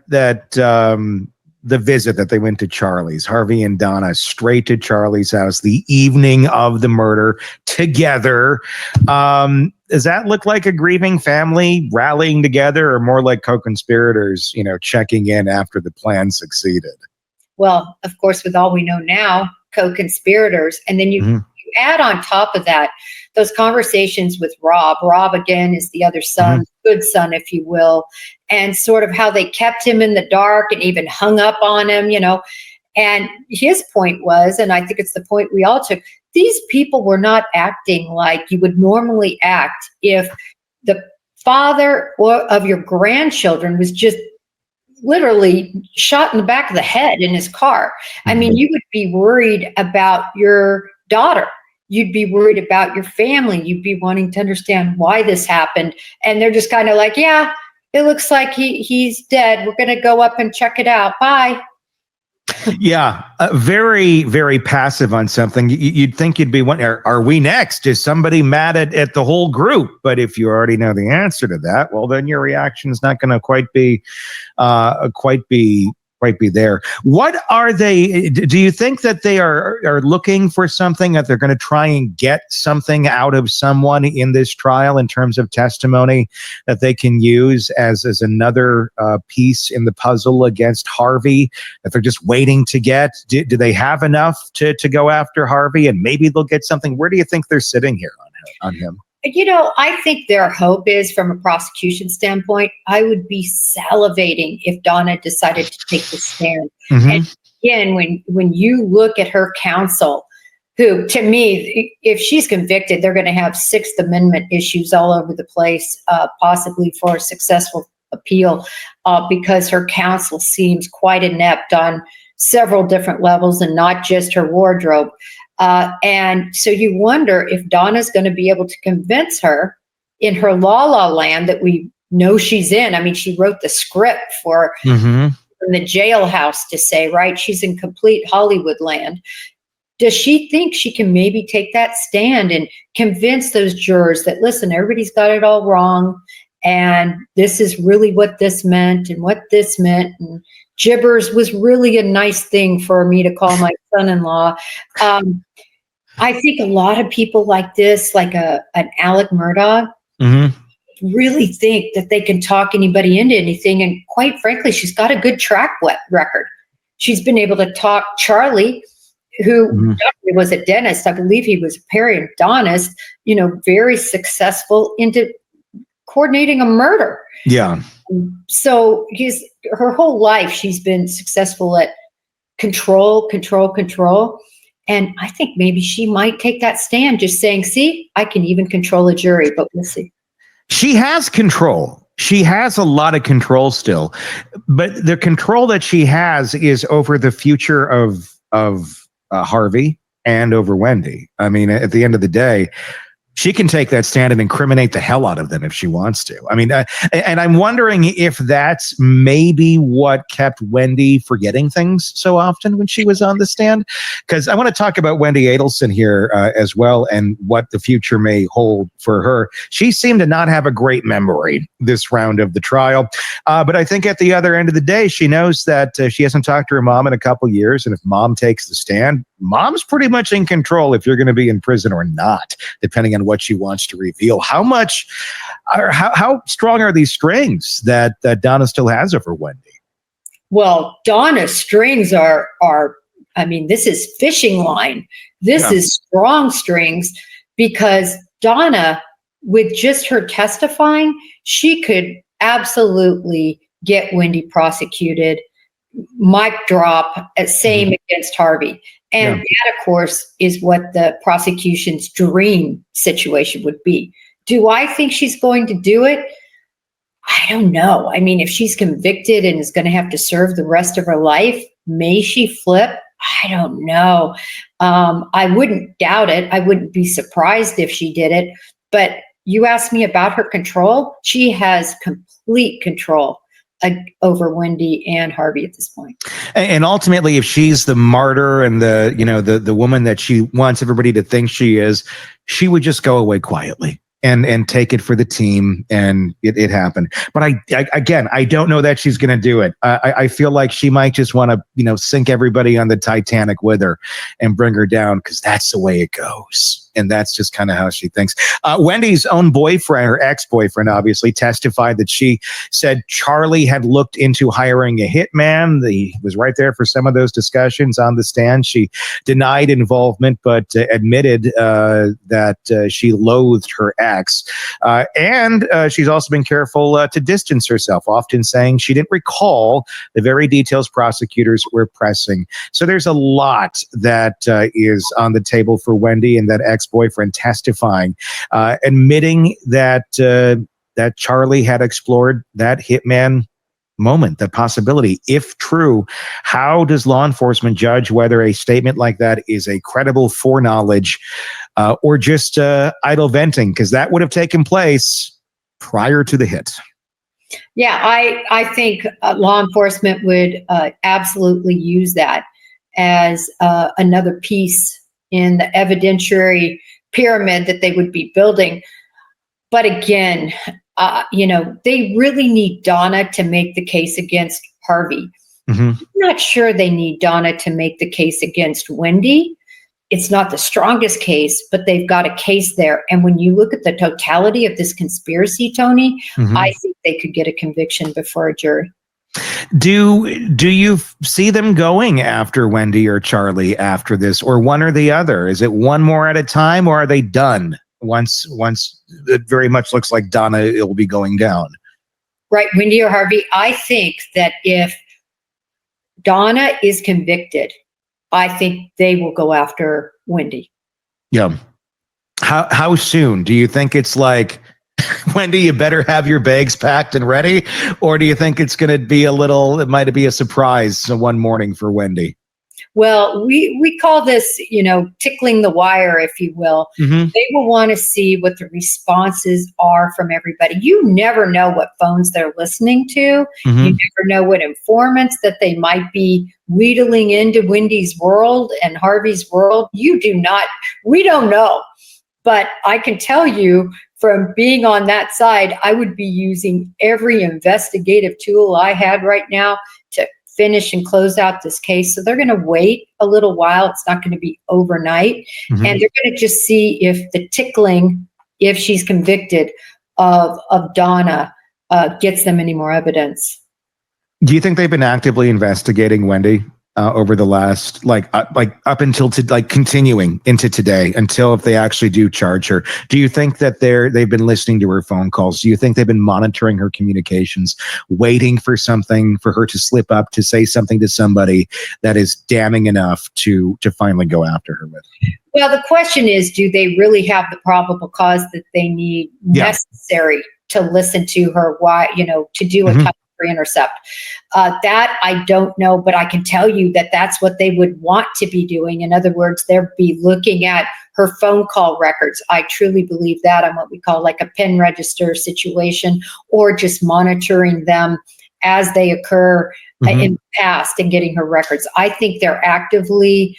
the visit that they went to Charlie's, Harvey and Donna straight to Charlie's house, the evening of the murder together. Does that look like a grieving family rallying together, or more like co-conspirators, checking in after the plan succeeded? Well, of course, with all we know now, co-conspirators. And then you add on top of that those conversations with Rob again is the other son, good son, if you will, and sort of how they kept him in the dark and even hung up on him, and his point was, and I think it's the point we all took, these people were not acting like you would normally act if the father of your grandchildren was just literally shot in the back of the head in his car. I mean, you would be worried about your daughter. You'd be worried about your family. You'd be wanting to understand why this happened. And they're just kind of like, yeah, it looks like he's dead. We're going to go up and check it out. Bye. Yeah, very, very passive on something. You'd think you'd be, are we next? Is somebody mad at the whole group? But if you already know the answer to that, well, then your reaction is not going to quite be there. What are they? Do you think that they are looking for something, that they're going to try and get something out of someone in this trial in terms of testimony that they can use as another piece in the puzzle against Harvey, that they're just waiting to get? Do they have enough to go after Harvey, and maybe they'll get something? Where do you think they're sitting here on him? I think their hope is, from a prosecution standpoint, I would be salivating if Donna decided to take the stand. And again, when you look at her counsel, who, to me, if she's convicted, they're going to have Sixth Amendment issues all over the place, possibly for a successful appeal, because her counsel seems quite inept on several different levels and not just her wardrobe. And so you wonder if Donna's going to be able to convince her in her la land that we know she's in. I mean, she wrote the script for the Jailhouse to say, right? She's in complete Hollywood land. Does she think she can maybe take that stand and convince those jurors that, listen, everybody's got it all wrong, and this is really what this meant and what this meant, and gibbers was really a nice thing for me to call my son-in-law. I think a lot of people like this, like an Alec Murdaugh, really think that they can talk anybody into anything. And quite frankly, she's got a good track record. She's been able to talk Charlie, who was a dentist. I believe he was a periodontist, very successful, into coordinating a murder. Yeah. So her whole life, she's been successful at control. And I think maybe she might take that stand, just saying, see, I can even control a jury, but we'll see. She has control. She has a lot of control still, but the control that she has is over the future of Harvey and over Wendy. I mean, at the end of the day, she can take that stand and incriminate the hell out of them if she wants to. I mean, and I'm wondering if that's maybe what kept Wendy forgetting things so often when she was on the stand. Because I want to talk about Wendy Adelson here as well, and what the future may hold for her. She seemed to not have a great memory this round of the trial. But I think at the other end of the day, she knows that she hasn't talked to her mom in a couple years. And if mom takes the stand, mom's pretty much in control if you're going to be in prison or not, depending on what she wants to reveal. How strong are these strings that Donna still has over Wendy? Well, Donna's strings are I mean, this is fishing line. This is strong strings, because Donna, with just her testifying, she could absolutely get Wendy prosecuted. Mic drop, same against Harvey. And that, of course, is what the prosecution's dream situation would be. Do I think she's going to do it? I don't know. I mean, if she's convicted and is going to have to serve the rest of her life, may she flip? I don't know. I wouldn't doubt it. I wouldn't be surprised if she did it. But you asked me about her control. She has complete control over Wendy and Harvey at this point. And ultimately, if she's the martyr and the woman that she wants everybody to think she is, she would just go away quietly and take it for the team, and it happened. But I don't know that she's going to do it. I feel like she might just want to sink everybody on the Titanic with her and bring her down, because that's the way it goes. and that's just kind of how she thinks. Wendy's own boyfriend, her ex-boyfriend, obviously testified that she said Charlie had looked into hiring a hitman. He was right there for some of those discussions on the stand. She denied involvement, but admitted that she loathed her ex. And she's also been careful to distance herself, often saying she didn't recall the very details prosecutors were pressing. So there's a lot that is on the table for Wendy and that ex-boyfriend testifying, admitting that that Charlie had explored that hitman moment, that possibility. If true, how does law enforcement judge whether a statement like that is a credible foreknowledge or just idle venting? Because that would have taken place prior to the hit. Yeah, I think law enforcement would absolutely use that as another piece in the evidentiary pyramid that they would be building. But again, they really need Donna to make the case against Harvey. I'm not sure they need Donna to make the case against Wendy. It's not the strongest case, but they've got a case there. And when you look at the totality of this conspiracy, Tony, I think they could get a conviction before a jury. Do you see them going after Wendy or Charlie after this, or one or the other? Is it one more at a time, or are they done once it very much looks like Donna, it will be going down? Right, Wendy or Harvey? I think that if Donna is convicted, I think they will go after Wendy. Yeah. How soon? Do you think it's like, Wendy, you better have your bags packed and ready? Or do you think it's going to be it might be a surprise one morning for Wendy? Well, we call this, tickling the wire, if you will. They will want to see what the responses are from everybody. You never know what phones they're listening to. You never know what informants that they might be wheedling into Wendy's world and Harvey's world. We don't know. But I can tell you from being on that side, I would be using every investigative tool I had right now to finish and close out this case. So they're going to wait a little while. It's not going to be overnight. And they're going to just see if the tickling, if she's convicted of Donna, gets them any more evidence. Do you think they've been actively investigating Wendy over the last, up until continuing into today, until if they actually do charge her? Do you think that they've been listening to her phone calls? Do you think they've been monitoring her communications, waiting for something for her to slip up, to say something to somebody that is damning enough to finally go after her with? Well, the question is, do they really have the probable cause that they need necessary to listen to her? Why, to do a type intercept? That I don't know, but I can tell you that that's what they would want to be doing. In other words, they'll be looking at her phone call records. I truly believe that on what we call like a pen register situation, or just monitoring them as they occur in the past and getting her records. I think they're actively,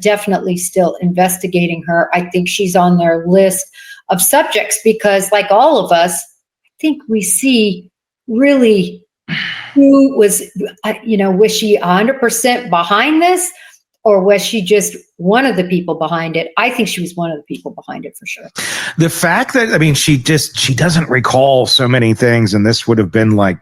definitely still investigating her. I think she's on their list of subjects because, like all of us, I think we see really who was, was she 100% behind this, or was she just one of the people behind it? I think she was one of the people behind it for sure. The fact that, she doesn't recall so many things, and this would have been like,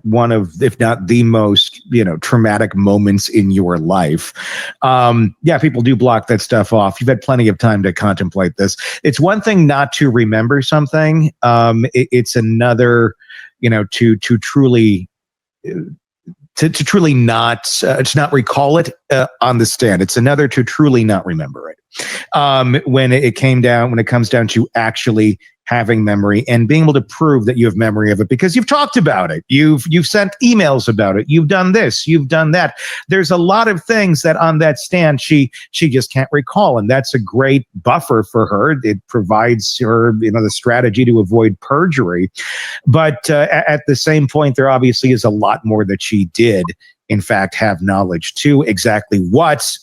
one of, if not the most, traumatic moments in your life. People do block that stuff off. You've had plenty of time to contemplate this. It's one thing not to remember something. It's another, to truly not to not recall it on the stand. It's another to truly not remember it. When it comes down to actually having memory and being able to prove that you have memory of it because you've talked about it, you've sent emails about it, you've done this, you've done that. There's a lot of things that on that stand she just can't recall, and that's a great buffer for her. It provides her the strategy to avoid perjury. But at the same point, there obviously is a lot more that she did in fact have knowledge to. Exactly what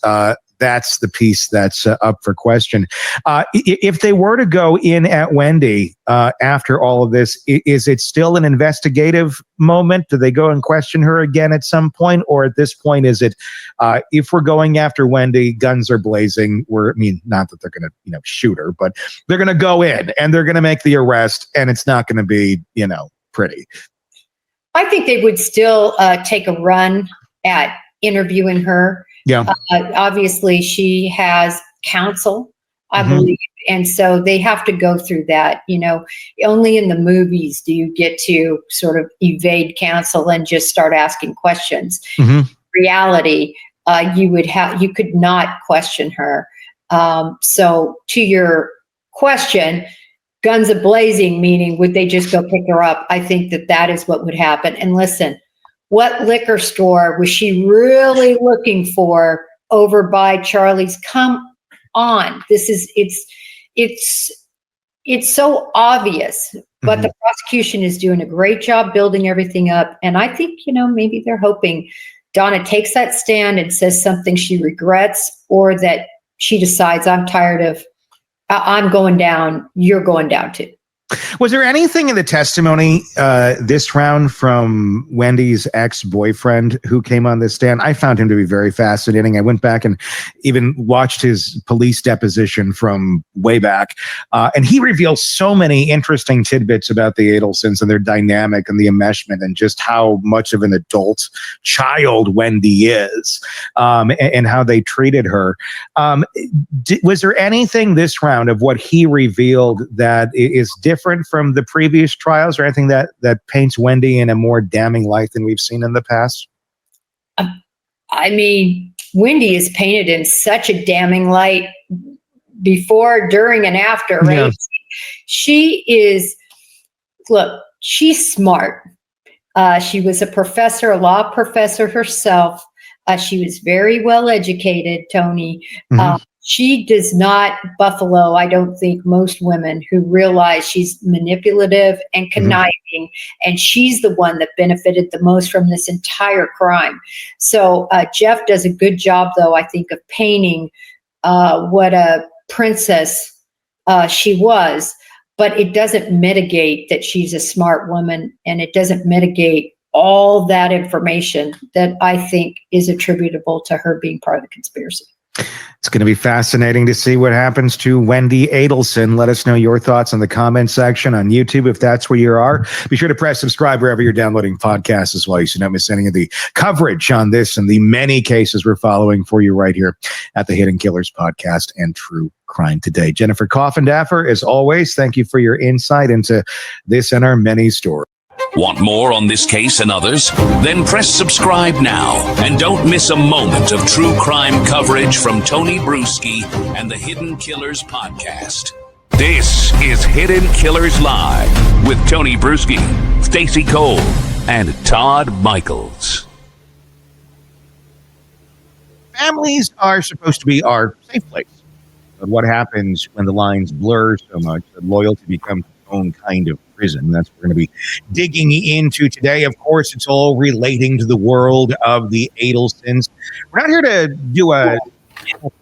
that's the piece that's up for question. If they were to go in at Wendy after all of this, is it still an investigative moment? Do they go and question her again at some point? Or at this point, is it, if we're going after Wendy, guns are blazing, not that they're going to, shoot her, but they're going to go in and they're going to make the arrest, and it's not going to be, pretty. I think they would still take a run at interviewing her. Yeah. Obviously, she has counsel, I believe. And so they have to go through that. Only in the movies do you get to sort of evade counsel and just start asking questions. Reality, you could not question her. So to your question, guns a-blazing, meaning would they just go pick her up? I think that is what would happen. And listen, what liquor store was she really looking for over by Charlie's? Come on. It's so obvious, but the prosecution is doing a great job building everything up. And I think, maybe they're hoping Donna takes that stand and says something she regrets, or that she decides, I'm tired of, I'm going down, you're going down too. Was there anything in the testimony this round from Wendy's ex-boyfriend who came on this stand? I found him to be very fascinating. I went back and even watched his police deposition from way back. And he reveals so many interesting tidbits about the Adelsons and their dynamic and the enmeshment, and just how much of an adult child Wendy is, and how they treated her. Was there anything this round of what he revealed that is different from the previous trials, or anything that paints Wendy in a more damning light than we've seen in the past? Wendy is painted in such a damning light before, during, and after, right? Yeah. She's smart. She was a law professor herself. She was very well educated, Tony. She does not buffalo, I don't think, most women who realize she's manipulative and conniving, and she's the one that benefited the most from this entire crime. So Jeff does a good job, though, I think, of painting what a princess she was, but it doesn't mitigate that she's a smart woman, and it doesn't mitigate all that information that I think is attributable to her being part of the conspiracy. It's going to be fascinating to see what happens to Wendy Adelson. Let us know your thoughts in the comment section on YouTube if that's where you are. Be sure to press subscribe wherever you're downloading podcasts as well, so you don't miss any of the coverage on this and the many cases we're following for you right here at the Hidden Killers Podcast and True Crime Today. Jennifer Coffindaffer, as always, thank you for your insight into this and our many stories. Want more on this case and others? Then press subscribe now and don't miss a moment of true crime coverage from Tony Bruschi and the Hidden Killers Podcast. This is Hidden Killers Live with Tony Bruschi, Stacey Cole, and Todd Michaels. Families are supposed to be our safe place. But what happens when the lines blur so much that loyalty becomes its own kind of prison? That's what we're going to be digging into today. Of course, it's all relating to the world of the Adelsons. We're not here to do a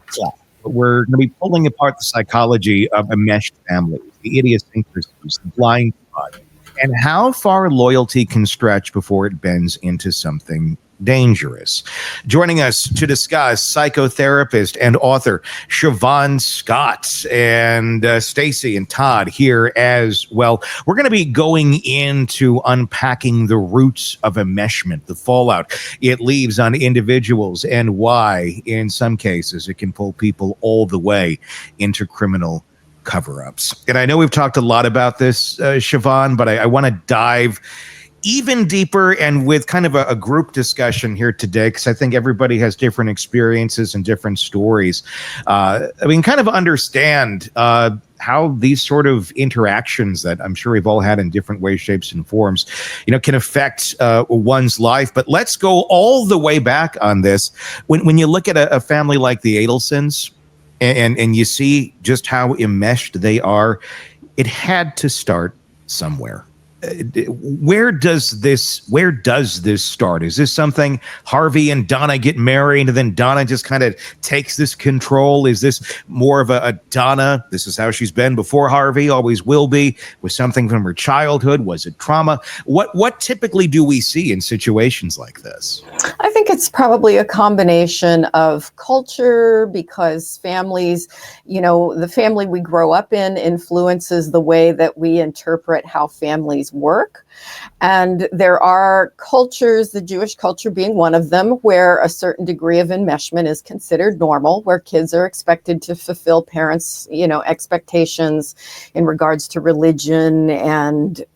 class, but we're going to be pulling apart the psychology of enmeshed families, the idiosyncrasies, the blind spot, and how far loyalty can stretch before it bends into something dangerous. Joining us to discuss, psychotherapist and author Siobhan Scott, and Stacey and Todd here as well. We're going to be going into unpacking the roots of enmeshment, the fallout it leaves on individuals, and why, in some cases, it can pull people all the way into criminal cover-ups. And I know we've talked a lot about this, Siobhan, but I want to dive even deeper and with kind of a group discussion here today, because I think everybody has different experiences and different stories. Kind of understand how these sort of interactions that I'm sure we've all had in different ways, shapes, and forms, can affect one's life. But let's go all the way back on this. When you look at a family like the Adelsons and you see just how enmeshed they are, it had to start somewhere. where does this start? Is this something Harvey and Donna get married and then Donna just kind of takes this control? Is this more of a Donna, this is how she's been before Harvey, always will be, with something from her childhood? Was it trauma? What typically do we see in situations like this? I think it's probably a combination of culture, because families, the family we grow up in influences the way that we interpret how families work. And there are cultures, the Jewish culture being one of them, where a certain degree of enmeshment is considered normal, where kids are expected to fulfill parents' expectations in regards to religion and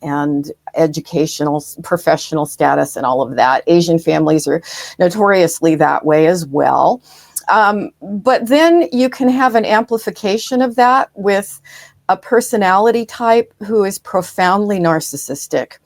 educational, professional status and all of that. Asian families are notoriously that way as well. But then you can have an amplification of that with a personality type who is profoundly narcissistic.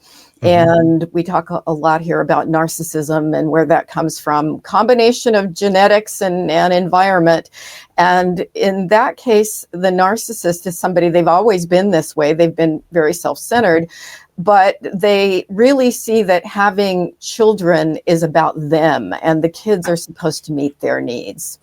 And we talk a lot here about narcissism and where that comes from. Combination of genetics and environment. And in that case, the narcissist is somebody, they've always been this way. They've been very self-centered, but they really see that having children is about them, and the kids are supposed to meet their needs.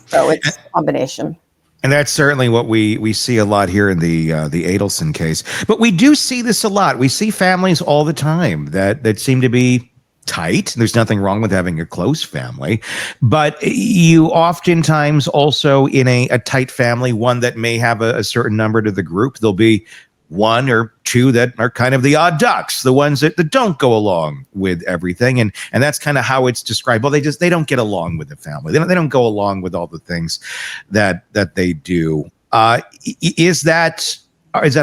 So it's a combination. And that's certainly what we see a lot here in the Adelson case. But we do see this a lot. We see families all the time that seem to be tight. There's nothing wrong with having a close family. But you oftentimes also in a tight family, one that may have a certain number to the group, there'll be one or two that are kind of the odd ducks, the ones that don't go along with everything. And that's kind of how it's described. Well, they don't get along with the family. They don't go along with all the things that they do. Is that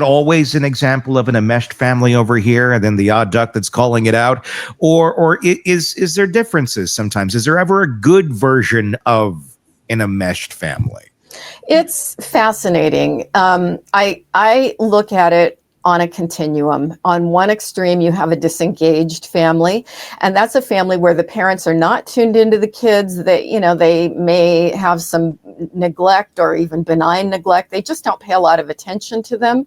always an example of an enmeshed family over here, and then the odd duck that's calling it out? Or is there differences sometimes? Is there ever a good version of an enmeshed family? It's fascinating. I look at it on a continuum. On one extreme, you have a disengaged family, and that's a family where the parents are not tuned into the kids. They may have some neglect or even benign neglect. They just don't pay a lot of attention to them.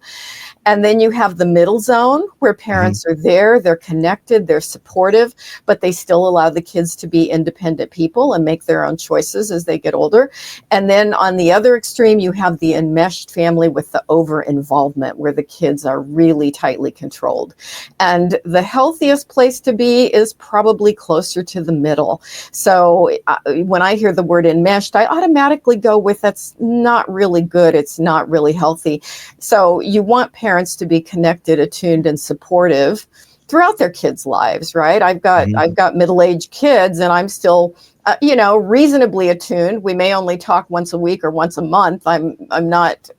And then you have the middle zone where parents are there, they're connected, they're supportive, but they still allow the kids to be independent people and make their own choices as they get older. And then on the other extreme, you have the enmeshed family with the over-involvement where the kids are really tightly controlled. And the healthiest place to be is probably closer to the middle. So when I hear the word enmeshed, I automatically go with that's not really good. It's not really healthy. So you want parents to be connected, attuned, and supportive throughout their kids' lives, right? I've got middle-aged kids, and I'm still, reasonably attuned. We may only talk once a week or once a month. I'm not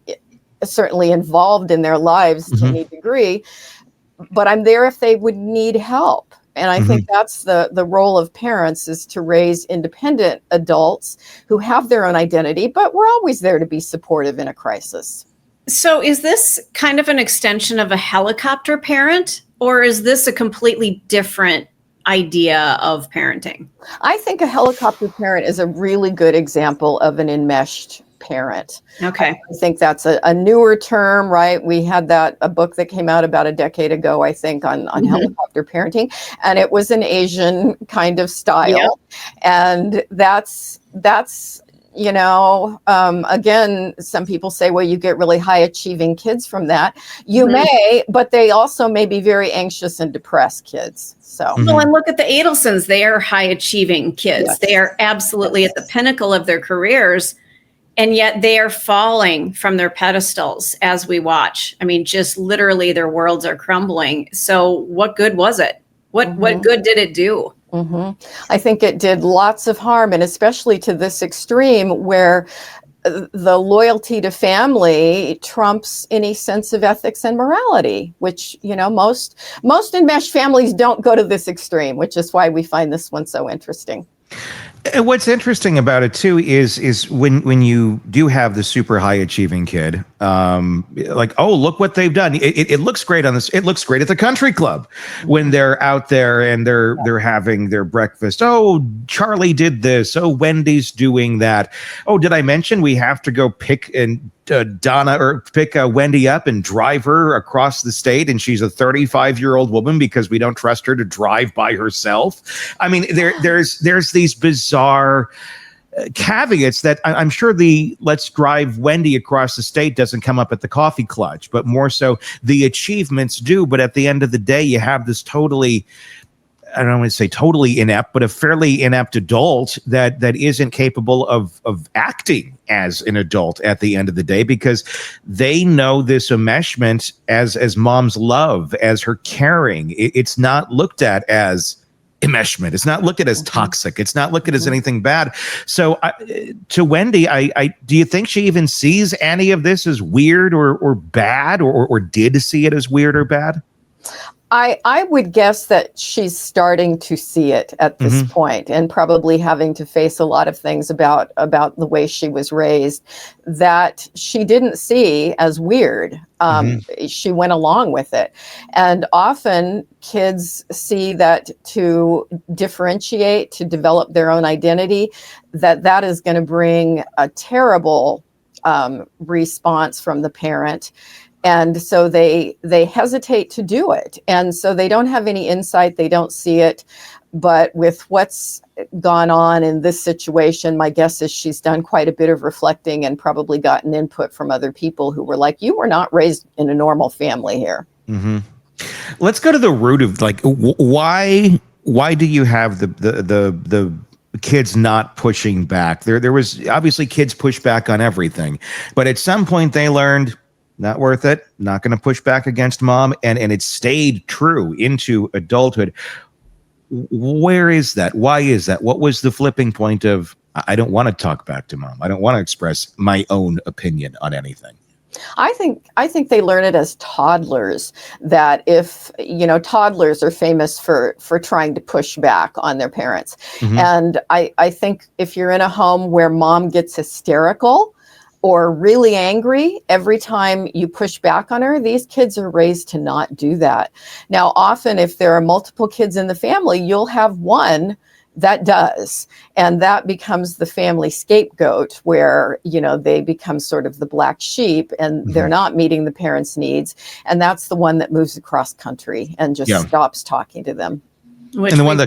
certainly involved in their lives to any degree, but I'm there if they would need help. And I think that's the role of parents, is to raise independent adults who have their own identity, but we're always there to be supportive in a crisis. So is this kind of an extension of a helicopter parent, or is this a completely different idea of parenting? I think a helicopter parent is a really good example of an enmeshed parent. Okay. I think that's a newer term, right? We had a book that came out about a decade ago, I think, on helicopter parenting, and it was an Asian kind of style. Yeah. And that's again, some people say, well, you get really high achieving kids from that. You may, but they also may be very anxious and depressed kids. So, well, and look at the Adelsons. They are high achieving kids. Yes. They are absolutely at the pinnacle of their careers. And yet they are falling from their pedestals as we watch. I mean, just literally their worlds are crumbling. So what good was it? What good did it do? I think it did lots of harm, and especially to this extreme where the loyalty to family trumps any sense of ethics and morality, which, most enmeshed families don't go to this extreme, which is why we find this one so interesting. And what's interesting about it too is when you do have the super high achieving kid, like, oh, look what they've done. It looks great on this. It looks great at the country club when they're out there and they're having their breakfast. Oh, Charlie did this. Oh, Wendy's doing that. Oh, did I mention we have to go pick and Donna or pick Wendy up and drive her across the state, and she's a 35-year-old woman because we don't trust her to drive by herself. I mean, there's these bizarre caveats that I'm sure the let's drive Wendy across the state doesn't come up at the coffee clutch, but more so the achievements do. But at the end of the day, you have this totally, I don't want to say totally inept, but a fairly inept adult that isn't capable of acting as an adult at the end of the day, because they know this enmeshment as mom's love, as her caring. It's not looked at as enmeshment. It's not looked at as toxic. It's not looked at as anything bad. So to Wendy, I do you think she even sees any of this as weird or bad, or did see it as weird or bad? I would guess that she's starting to see it at this point, and probably having to face a lot of things about the way she was raised that she didn't see as weird. She went along with it. And often kids see that to differentiate, to develop their own identity, that is going to bring a terrible response from the parent. And so they hesitate to do it. And so they don't have any insight. They don't see it. But with what's gone on in this situation, my guess is she's done quite a bit of reflecting and probably gotten input from other people who were like, you were not raised in a normal family here. Let's go to the root of like, why do you have the kids not pushing back? There was obviously kids push back on everything, but at some point they learned, not worth it, not going to push back against mom. And it stayed true into adulthood. Where is that? Why is that? What was the flipping point of, I don't want to talk back to mom. I don't want to express my own opinion on anything. I think they learn it as toddlers, that if, toddlers are famous for trying to push back on their parents. And I think if you're in a home where mom gets hysterical or really angry every time you push back on her, these kids are raised to not do that. Now, often if there are multiple kids in the family, you'll have one that does. And that becomes the family scapegoat, where, they become sort of the black sheep and they're not meeting the parents' needs. And that's the one that moves across country and just stops talking to them. And the one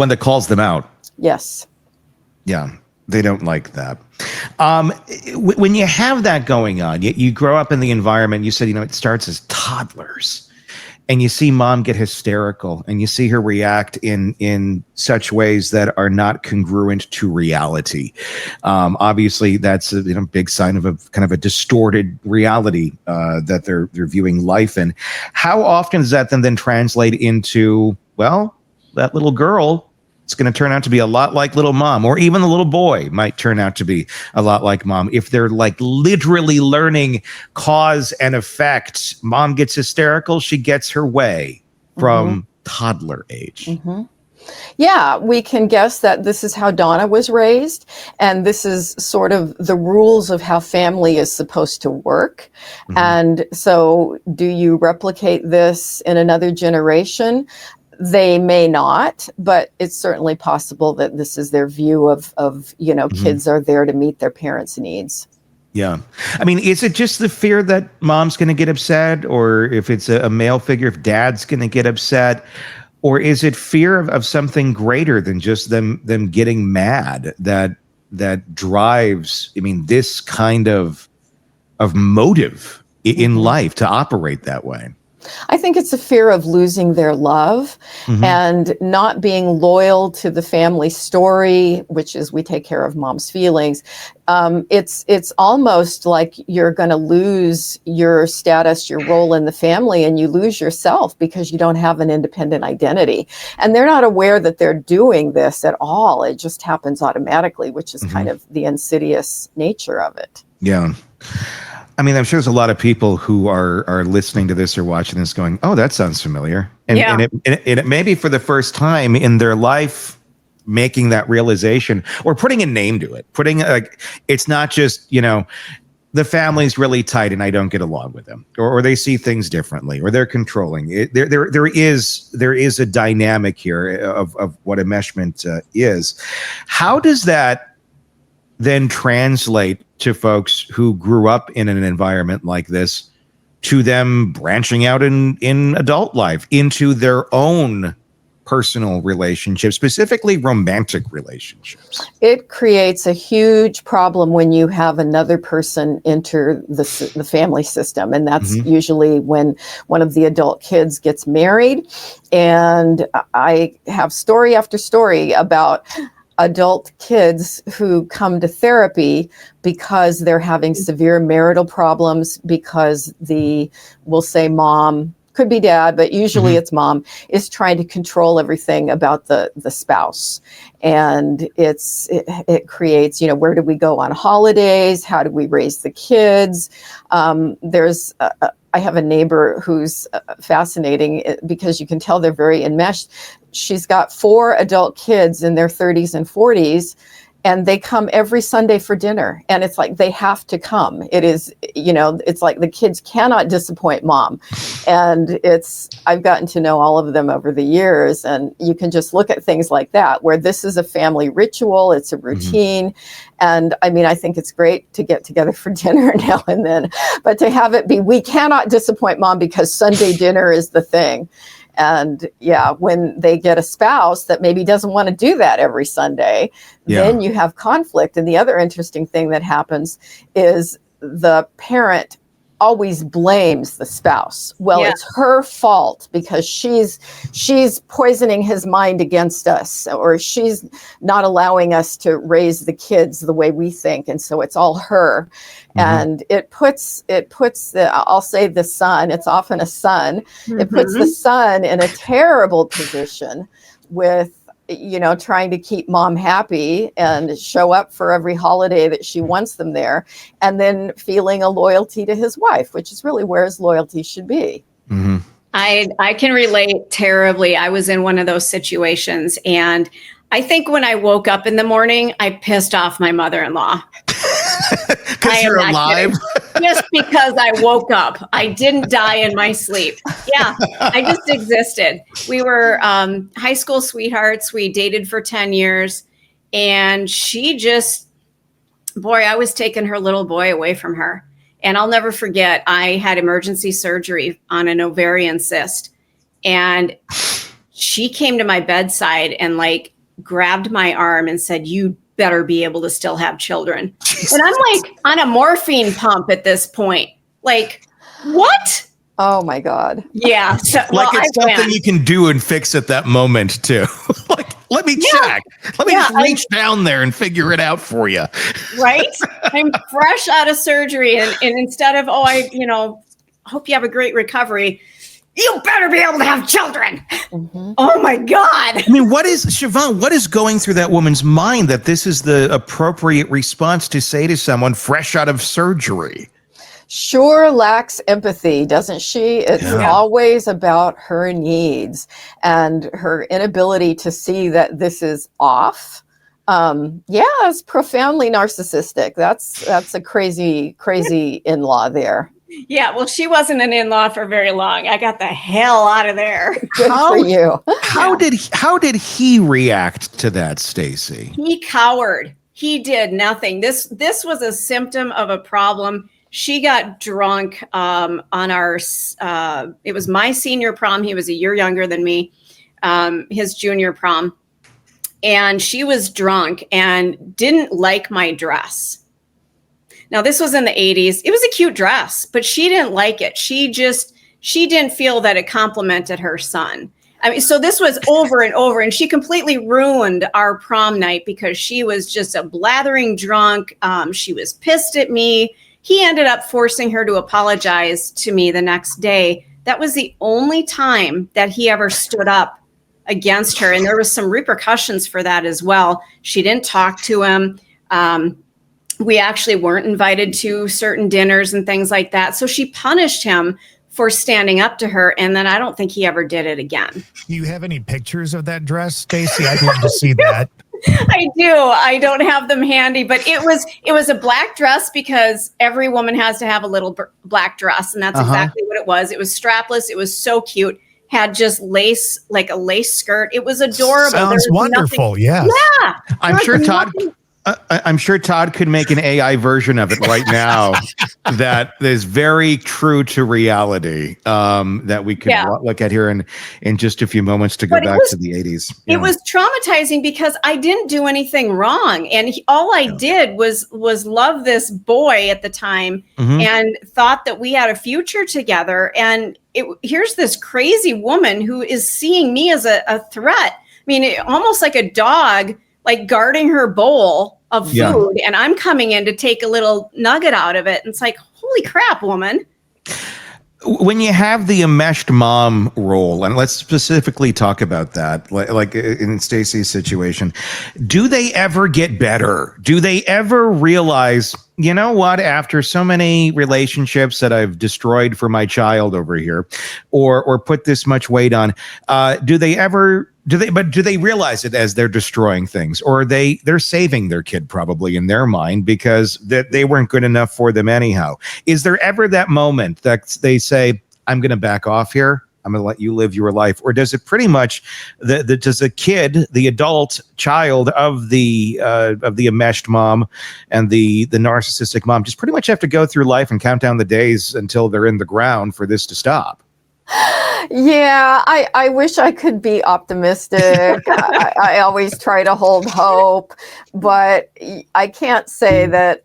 that calls them out. Yes. Yeah. They don't like that. When you have that going on, you grow up in the environment, you said, it starts as toddlers, and you see mom get hysterical and you see her react in such ways that are not congruent to reality. Obviously, that's a big sign of a kind of a distorted reality that they're viewing life in. How often does that then translate into, well, that little girl, it's going to turn out to be a lot like little mom, or even the little boy might turn out to be a lot like mom. If they're like literally learning cause and effect, mom gets hysterical, she gets her way from toddler age. Yeah, we can guess that this is how Donna was raised, and this is sort of the rules of how family is supposed to work. And so do you replicate this in another generation? They may not, but it's certainly possible that this is their view of kids are there to meet their parents' needs. Yeah. I mean, is it just the fear that mom's going to get upset, or if it's a male figure, if dad's going to get upset, or is it fear of something greater than just them getting mad that drives, this kind of motive in life to operate that way? I think it's a fear of losing their love and not being loyal to the family story, which is we take care of mom's feelings. It's almost like you're going to lose your status, your role in the family, and you lose yourself because you don't have an independent identity. And they're not aware that they're doing this at all. It just happens automatically, which is kind of the insidious nature of it. Yeah. I'm sure there's a lot of people who are listening to this or watching this going, oh, that sounds familiar. And it may be for the first time in their life making that realization or putting a name to it, it's not just, the family's really tight and I don't get along with them, or they see things differently, or they're controlling. There is a dynamic here of what enmeshment is. How does that then translate to folks who grew up in an environment like this, to them branching out in adult life into their own personal relationships, specifically romantic relationships? It creates a huge problem when you have another person enter the family system. And that's usually when one of the adult kids gets married. And I have story after story about adult kids who come to therapy because they're having severe marital problems, because we'll say mom, could be dad, but usually it's mom, is trying to control everything about the spouse. And it creates, where do we go on holidays? How do we raise the kids? I have a neighbor who's fascinating because you can tell they're very enmeshed. She's got 4 adult kids in their 30s and 40s, and they come every Sunday for dinner. And it's like they have to come. It is, it's like the kids cannot disappoint mom. And I've gotten to know all of them over the years. And you can just look at things like that, where this is a family ritual, it's a routine. And I mean, I think it's great to get together for dinner now and then, but to have it be, we cannot disappoint mom because Sunday dinner is the thing. And yeah, when they get a spouse that maybe doesn't want to do that every Sunday, then you have conflict. And the other interesting thing that happens is the parent always blames the spouse. Well, it's her fault because she's poisoning his mind against us, or she's not allowing us to raise the kids the way we think. And so it's all her. And it puts I'll say the son, it's often a son, it puts the son in a terrible position with, trying to keep mom happy and show up for every holiday that she wants them there, and then feeling a loyalty to his wife, which is really where his loyalty should be. I can relate terribly. I was in one of those situations, and I think when I woke up in the morning, I pissed off my mother-in-law. Because you're alive? Just because I woke up. I didn't die in my sleep. Yeah, I just existed. We were high school sweethearts. We dated for 10 years. And she just, I was taking her little boy away from her. And I'll never forget, I had emergency surgery on an ovarian cyst. And she came to my bedside and grabbed my arm and said, "You better be able to still have children." Jesus. And I'm on a morphine pump at this point. What? Oh my God. Yeah. So, it's something you can do and fix at that moment too. Let me check. Let me just reach down there and figure it out for you. Right? I'm fresh out of surgery. And instead of, hope you have a great recovery, you better be able to have children. Oh my God. I mean, Siobhan, what is going through that woman's mind that this is the appropriate response to say to someone fresh out of surgery? Sure lacks empathy, doesn't she? It's always about her needs and her inability to see that this is off. It's profoundly narcissistic. That's a crazy in-law there. Yeah, well, she wasn't an in-law for very long. I got the hell out of there. Good for you. How did he react to that, Stacy? He cowered. He did nothing. This was a symptom of a problem. She got drunk on our. It was my senior prom. He was a year younger than me. His junior prom, and she was drunk and didn't like my dress. Now, this was in the 80s. It was a cute dress, but she didn't like it. She didn't feel that it complimented her son. I mean, so this was over and over, and she completely ruined our prom night because she was just a blathering drunk. She was pissed at me. He ended up forcing her to apologize to me the next day. That was the only time that he ever stood up against her. And there was some repercussions for that as well. She didn't talk to him. We actually weren't invited to certain dinners and things like that. So she punished him for standing up to her. And then I don't think he ever did it again. Do you have any pictures of that dress, Stacy? I'd love to see that. I do. I don't have them handy, but it was a black dress because every woman has to have a little black dress. And that's exactly what it was. It was strapless. It was so cute. Had just lace, like a lace skirt. It was adorable. Sounds wonderful. Yeah. I'm sure Todd I'm sure Todd could make an AI version of it right now that is very true to reality, that we could look at here in just a few moments to go back to the 80s. It was traumatizing because I didn't do anything wrong. And all I did was love this boy at the time and thought that we had a future together. And here's this crazy woman who is seeing me as a threat. I mean, almost like a dog, like guarding her bowl of food, and I'm coming in to take a little nugget out of it. And it's like, holy crap, woman. When you have the enmeshed mom role, and let's specifically talk about that, like in Stacey's situation, do they ever get better? Do they ever realize, you know what, after so many relationships that I've destroyed for my child over here, or put this much weight on, do they realize it as they're destroying things, or they're saving their kid probably in their mind because they weren't good enough for them anyhow? Is there ever that moment that they say, I'm going to back off here, I'm going to let you live your life? Or does it pretty much, does the kid, the adult child of the enmeshed mom and the narcissistic mom just pretty much have to go through life and count down the days until they're in the ground for this to stop? Yeah, I wish I could be optimistic. I always try to hold hope, but I can't say that.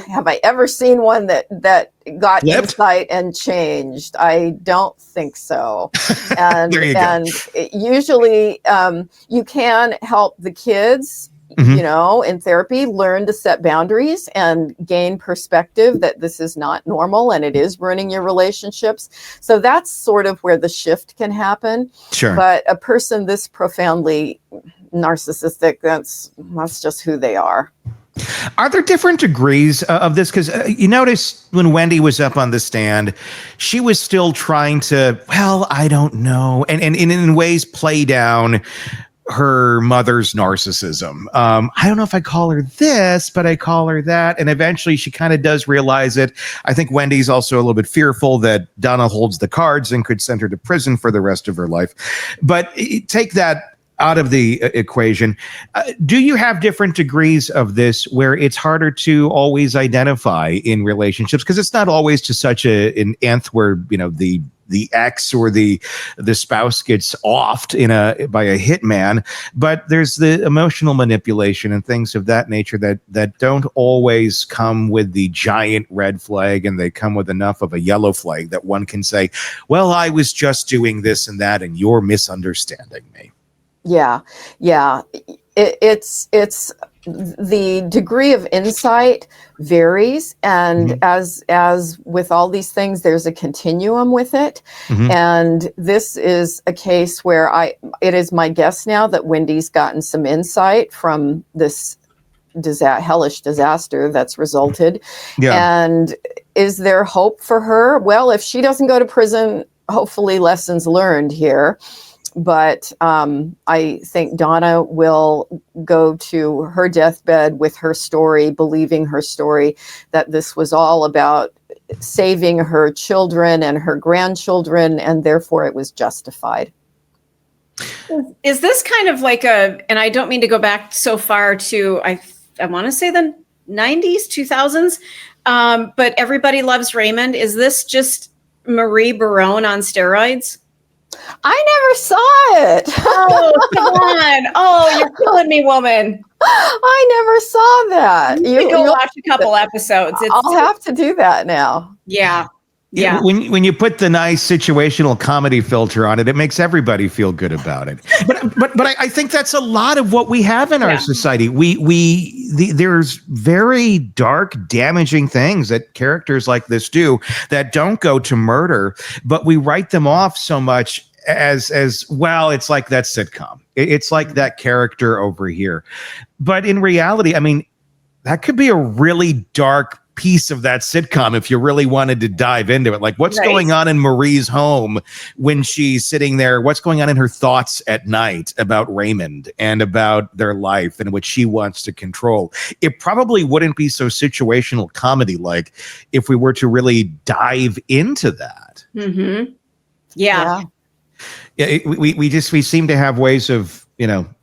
Have I ever seen one that got insight and changed? I don't think so. And usually you can help the kids, you know, in therapy, learn to set boundaries and gain perspective that this is not normal and it is ruining your relationships. So that's sort of where the shift can happen. Sure. But a person this profoundly narcissistic, that's just who they are. Are there different degrees of this? Because you notice when Wendy was up on the stand, she was still trying to, well, I don't know, and in ways play down her mother's narcissism. I don't know if I call her this, but I call her that. And eventually she kind of does realize it. I think Wendy's also a little bit fearful that Donna holds the cards and could send her to prison for the rest of her life. But take that out of the equation. Do you have different degrees of this where it's harder to always identify in relationships? Because it's not always to such an nth where, you know, the ex or the spouse gets offed by a hitman, but there's the emotional manipulation and things of that nature that don't always come with the giant red flag, and they come with enough of a yellow flag that one can say, well, I was just doing this and that, and you're misunderstanding me. Yeah. It's the degree of insight varies, and as with all these things, there's a continuum with it. And this is a case where it is my guess now that Wendy's gotten some insight from this hellish disaster that's resulted. And is there hope for her? Well, if she doesn't go to prison, hopefully lessons learned here. But I think Donna will go to her deathbed with her story, believing her story, that this was all about saving her children and her grandchildren, and therefore it was justified. Is this kind of like and I don't mean to go back so far to, I want to say the 90s, 2000s, but Everybody Loves Raymond. Is this just Marie Barone on steroids? I never saw it. Oh, come on. Oh, you're killing me, woman. I never saw that. You go watch a couple episodes. I'll have to do that now. Yeah. When you put the nice situational comedy filter on it, it makes everybody feel good about it. But I think that's a lot of what we have in our society. There's very dark, damaging things that characters like this do that don't go to murder, but we write them off so much as well. It's like that sitcom. It's like that character over here. But in reality, I mean, that could be a really dark piece of that sitcom if you really wanted to dive into it. Like, what's going on in Marie's home when she's sitting there? What's going on in her thoughts at night about Raymond and about their life and what she wants to control? It probably wouldn't be so situational comedy like if we were to really dive into that. Yeah. We seem to have ways of,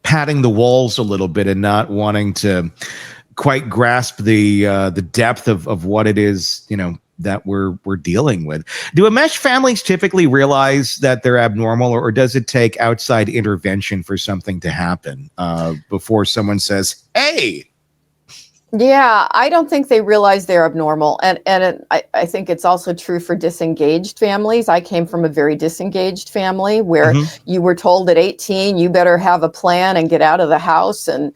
padding the walls a little bit and not wanting to quite grasp the depth of what it is, that we're dealing with. Do enmeshed families typically realize that they're abnormal, or does it take outside intervention for something to happen before someone says, "Hey"? Yeah, I don't think they realize they're abnormal. I think it's also true for disengaged families. I came from a very disengaged family where you were told at 18, you better have a plan and get out of the house, and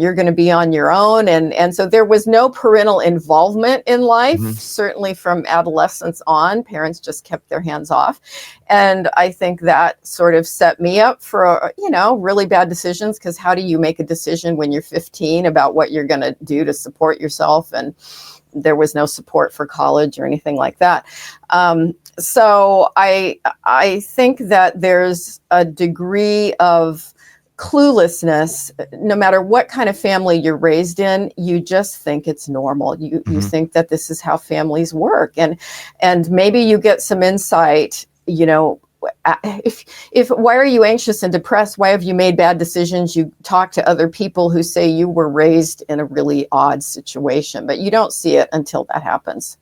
you're going to be on your own. And so there was no parental involvement in life, certainly from adolescence on. Parents just kept their hands off. And I think that sort of set me up for, really bad decisions, because how do you make a decision when you're 15 about what you're going to do to support yourself? And there was no support for college or anything like that. So I think that there's a degree of cluelessness. No matter what kind of family you're raised in, you just think it's normal. You think that this is how families work. And maybe you get some insight. If why are you anxious and depressed? Why have you made bad decisions? You talk to other people who say you were raised in a really odd situation, but you don't see it until that happens.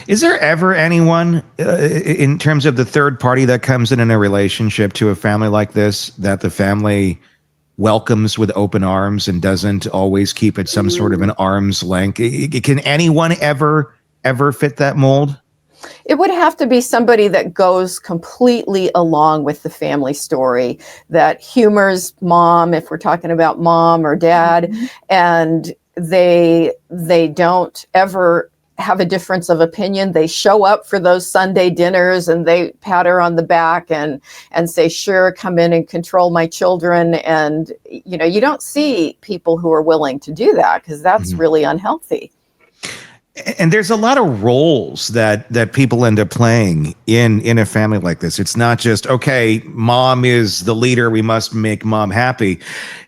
Is there ever anyone in terms of the third party that comes in a relationship to a family like this that the family welcomes with open arms and doesn't always keep it some sort of an arm's length? Can anyone ever fit that mold? It would have to be somebody that goes completely along with the family story, that humors mom, if we're talking about mom or dad, and they don't ever have a difference of opinion. They show up for those Sunday dinners and they pat her on the back and say, sure, come in and control my children. And, you don't see people who are willing to do that, because that's really unhealthy. And there's a lot of roles that people end up playing in a family like this. It's not just, okay, mom is the leader, we must make mom happy.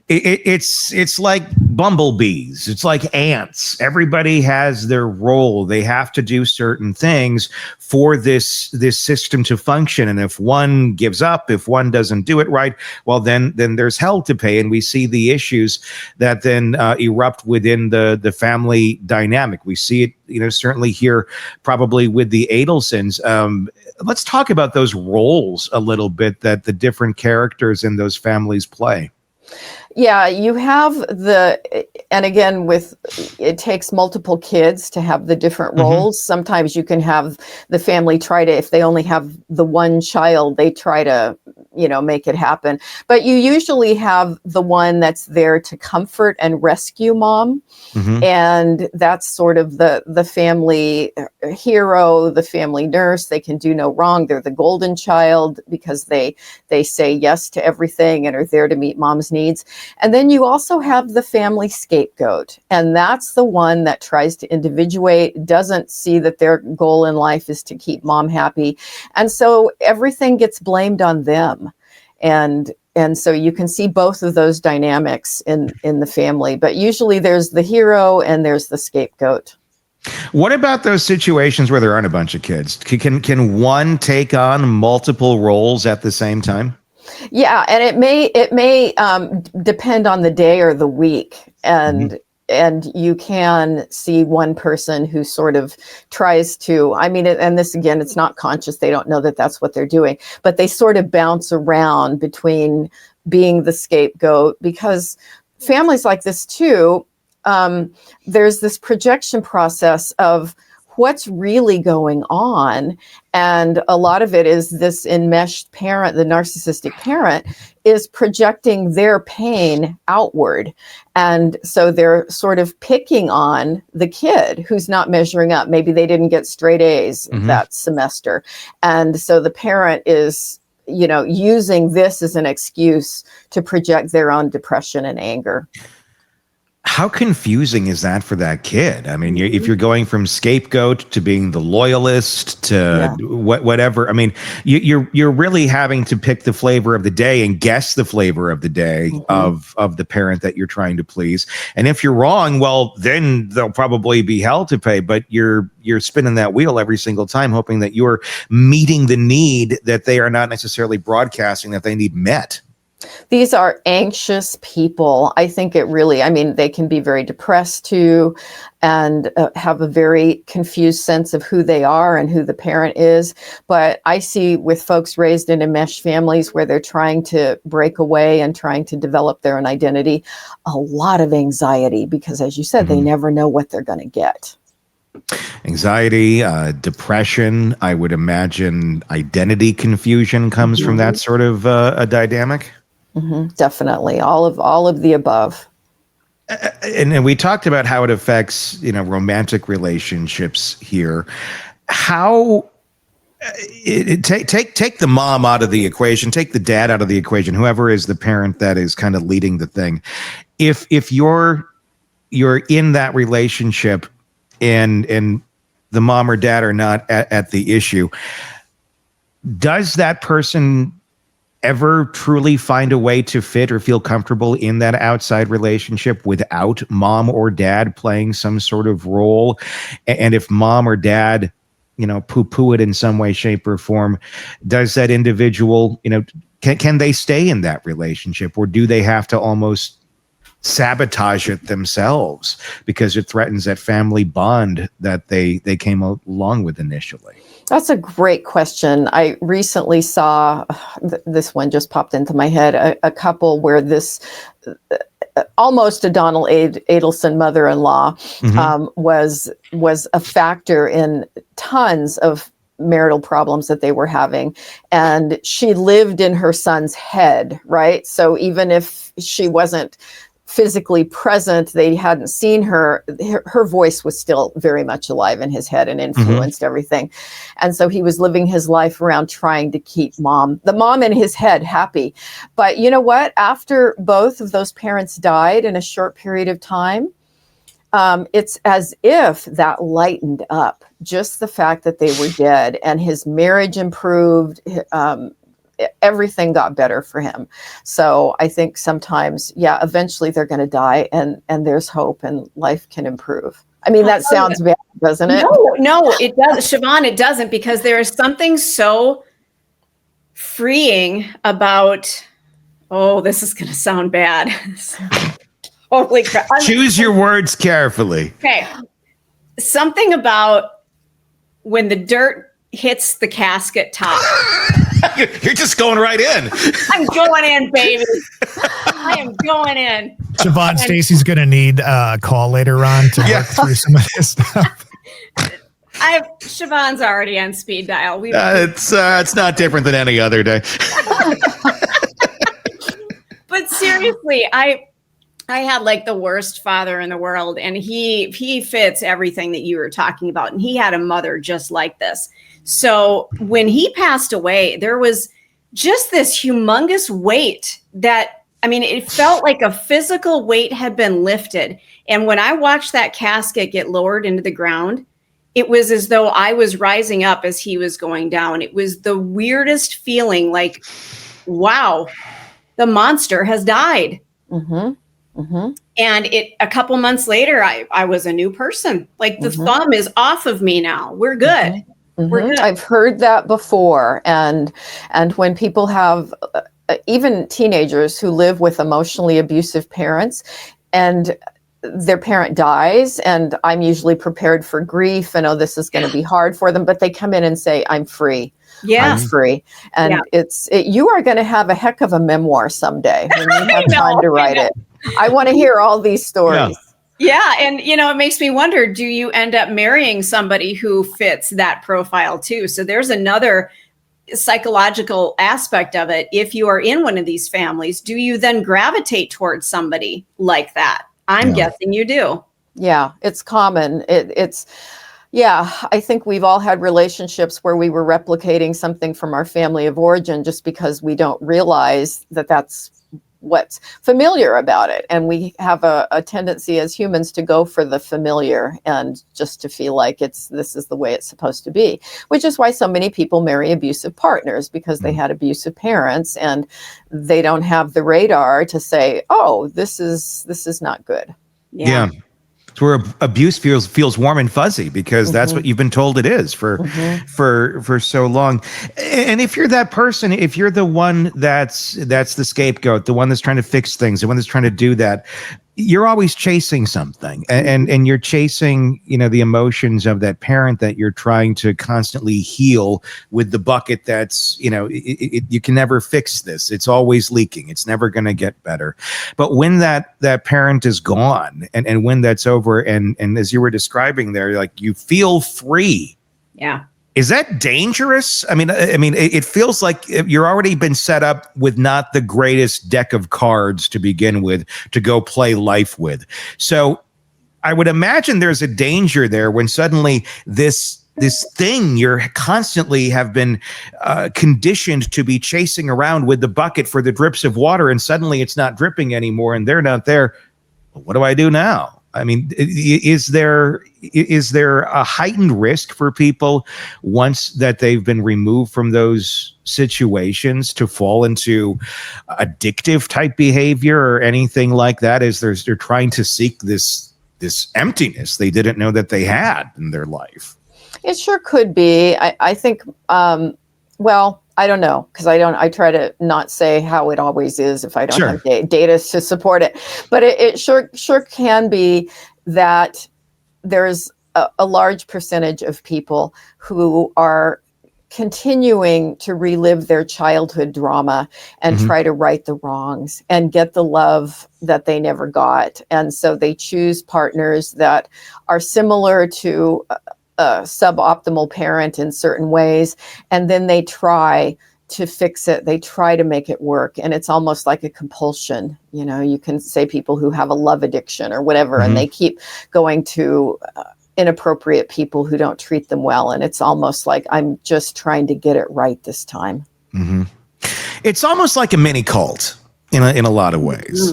It's like bumblebees. It's like ants. Everybody has their role. They have to do certain things for this system to function. And if one gives up, if one doesn't do it right, well, then there's hell to pay. And we see the issues that then erupt within the family dynamic. We see it, certainly here, probably with the Adelsons. Let's talk about those roles a little bit that the different characters in those families play. Yeah, you have and again, it takes multiple kids to have the different roles. Sometimes you can have the family if they only have the one child, they try to, make it happen. But you usually have the one that's there to comfort and rescue mom. And that's sort of the family hero, the family nurse. They can do no wrong. They're the golden child because they say yes to everything and are there to meet mom's needs. And then you also have the family scapegoat. And that's the one that tries to individuate, doesn't see that their goal in life is to keep mom happy. And so everything gets blamed on them. And so you can see both of those dynamics in the family. But usually there's the hero and there's the scapegoat. What about those situations where there aren't a bunch of kids? Can one take on multiple roles at the same time? Yeah, and it may depend on the day or the week, and you can see one person who sort of tries to. And this again, it's not conscious; they don't know that that's what they're doing, but they sort of bounce around between being the scapegoat, because families like this too. There's this projection process of what's really going on. And a lot of it is this enmeshed parent, the narcissistic parent, is projecting their pain outward. And so they're sort of picking on the kid who's not measuring up. Maybe they didn't get straight A's that semester. And so the parent is, using this as an excuse to project their own depression and anger. How confusing is that for that kid? I mean, if you're going from scapegoat to being the loyalist to whatever, I mean, you're really having to pick the flavor of the day and guess the flavor of the day of the parent that you're trying to please. And if you're wrong, well, then there'll probably be hell to pay. But you're spinning that wheel every single time, hoping that you're meeting the need that they are not necessarily broadcasting that they need met. These are anxious people. I think they can be very depressed too, and have a very confused sense of who they are and who the parent is. But I see with folks raised in enmeshed families where they're trying to break away and trying to develop their own identity, a lot of anxiety because, as you said, they never know what they're going to get. Anxiety, depression, I would imagine identity confusion comes from that sort of a dynamic. Definitely. All of the above. And we talked about how it affects, romantic relationships here. How take the mom out of the equation, take the dad out of the equation, whoever is the parent that is kind of leading the thing. If you're in that relationship and the mom or dad are not at the issue, does that person ever truly find a way to fit or feel comfortable in that outside relationship without mom or dad playing some sort of role? And if mom or dad, poo-poo it in some way, shape, or form, does that individual, can they stay in that relationship, or do they have to almost sabotage it themselves because it threatens that family bond that they came along with initially? That's a great question. I recently saw, this one just popped into my head, a couple where this almost a Donna Adelson mother-in-law was a factor in tons of marital problems that they were having. And she lived in her son's head, right? So even if she wasn't physically present, they hadn't seen her voice was still very much alive in his head and influenced everything. And so he was living his life around trying to keep the mom in his head happy. But you know what? After both of those parents died in a short period of time, it's as if that lightened up, just the fact that they were dead, and his marriage improved. Everything got better for him. So I think sometimes, eventually they're going to die, and there's hope and life can improve. I mean, that sounds bad, doesn't it? No, it does. Siobhan, it doesn't, because there is something so freeing about, this is going to sound bad. Holy crap. Choose your words carefully. Okay. Something about when the dirt hits the casket top. You're just going right in. I'm going in, baby. I am going in. Siobhan, Stacy's going to need a call later on to work through some of this stuff. Siobhan's already on speed dial. It's not different than any other day. But seriously, I had like the worst father in the world, and he fits everything that you were talking about. And he had a mother just like this. So when he passed away, there was just this humongous weight that, it felt like a physical weight had been lifted. And when I watched that casket get lowered into the ground, it was as though I was rising up as he was going down. It was the weirdest feeling, like, wow, the monster has died. And a couple months later, I was a new person. Like the thumb is off of me now. We're good. We're good. I've heard that before. And when people have even teenagers who live with emotionally abusive parents, and their parent dies, and I'm usually prepared for grief. I know this is going to be hard for them, but they come in and say, I'm free. I'm free. And you are going to have a heck of a memoir someday when you have time to write it. I want to hear all these stories. Yeah. And, it makes me wonder, do you end up marrying somebody who fits that profile too? So there's another psychological aspect of it. If you are in one of these families, do you then gravitate towards somebody like that? I'm guessing you do. Yeah, it's common. I think we've all had relationships where we were replicating something from our family of origin just because we don't realize that that's what's familiar about it. And we have a tendency as humans to go for the familiar and just to feel like this is the way it's supposed to be, which is why so many people marry abusive partners, because they had abusive parents and they don't have the radar to say, this is not good. Yeah. It's where abuse feels warm and fuzzy because that's what you've been told it is for so long. And if you're that person, if you're the one that's the scapegoat, the one that's trying to fix things, the one that's trying to do that, you're always chasing something, and you're chasing, the emotions of that parent that you're trying to constantly heal with the bucket that's, you can never fix this. It's always leaking. It's never going to get better. But when that parent is gone and when that's over, and as you were describing there, like you feel free. Yeah. Is that dangerous? I mean, it feels like you're already been set up with not the greatest deck of cards to begin with to go play life with. So I would imagine there's a danger there when suddenly this thing you're constantly have been conditioned to be chasing around with the bucket for the drips of water, and suddenly it's not dripping anymore and they're not there. What do I do now? I mean, is there a heightened risk for people once that they've been removed from those situations to fall into addictive type behavior or anything like that, as they're trying to seek this emptiness they didn't know that they had in their life? It sure could be. I think, well, I don't know, because I try to not say how it always is if I don't have data to support it. But it sure can be that there's a large percentage of people who are continuing to relive their childhood drama and try to right the wrongs and get the love that they never got. And so they choose partners that are similar to a suboptimal parent in certain ways, and then they try to fix it. They try to make it work, and it's almost like a compulsion. You can say people who have a love addiction or whatever, and they keep going to inappropriate people who don't treat them well, and it's almost like, I'm just trying to get it right this time. It's almost like a mini cult in a lot of ways.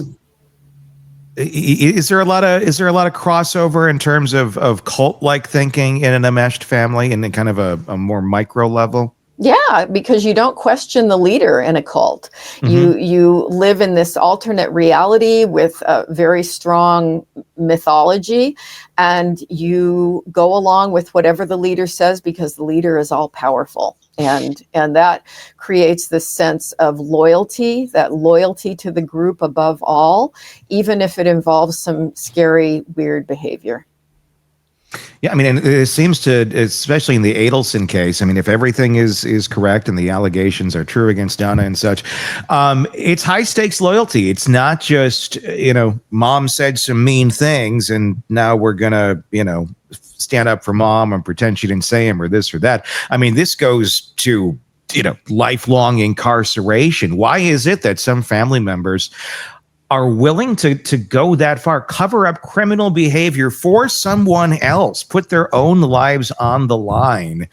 Is there a lot of crossover in terms of cult-like thinking in an enmeshed family and then kind of a more micro level? Yeah, because you don't question the leader in a cult. You live in this alternate reality with a very strong mythology, and you go along with whatever the leader says because the leader is all powerful. And that creates this sense of loyalty, that loyalty to the group above all, even if it involves some scary, weird behavior. Yeah, I mean, and it seems to, especially in the Adelson case, I mean, if everything is correct and the allegations are true against Donna and such, it's high stakes loyalty. It's not just, mom said some mean things and now we're going to, stand up for mom and pretend she didn't say him or this or that. I mean, this goes to, lifelong incarceration. Why is it that some family members are willing to go that far, cover up criminal behavior for someone else, put their own lives on the line?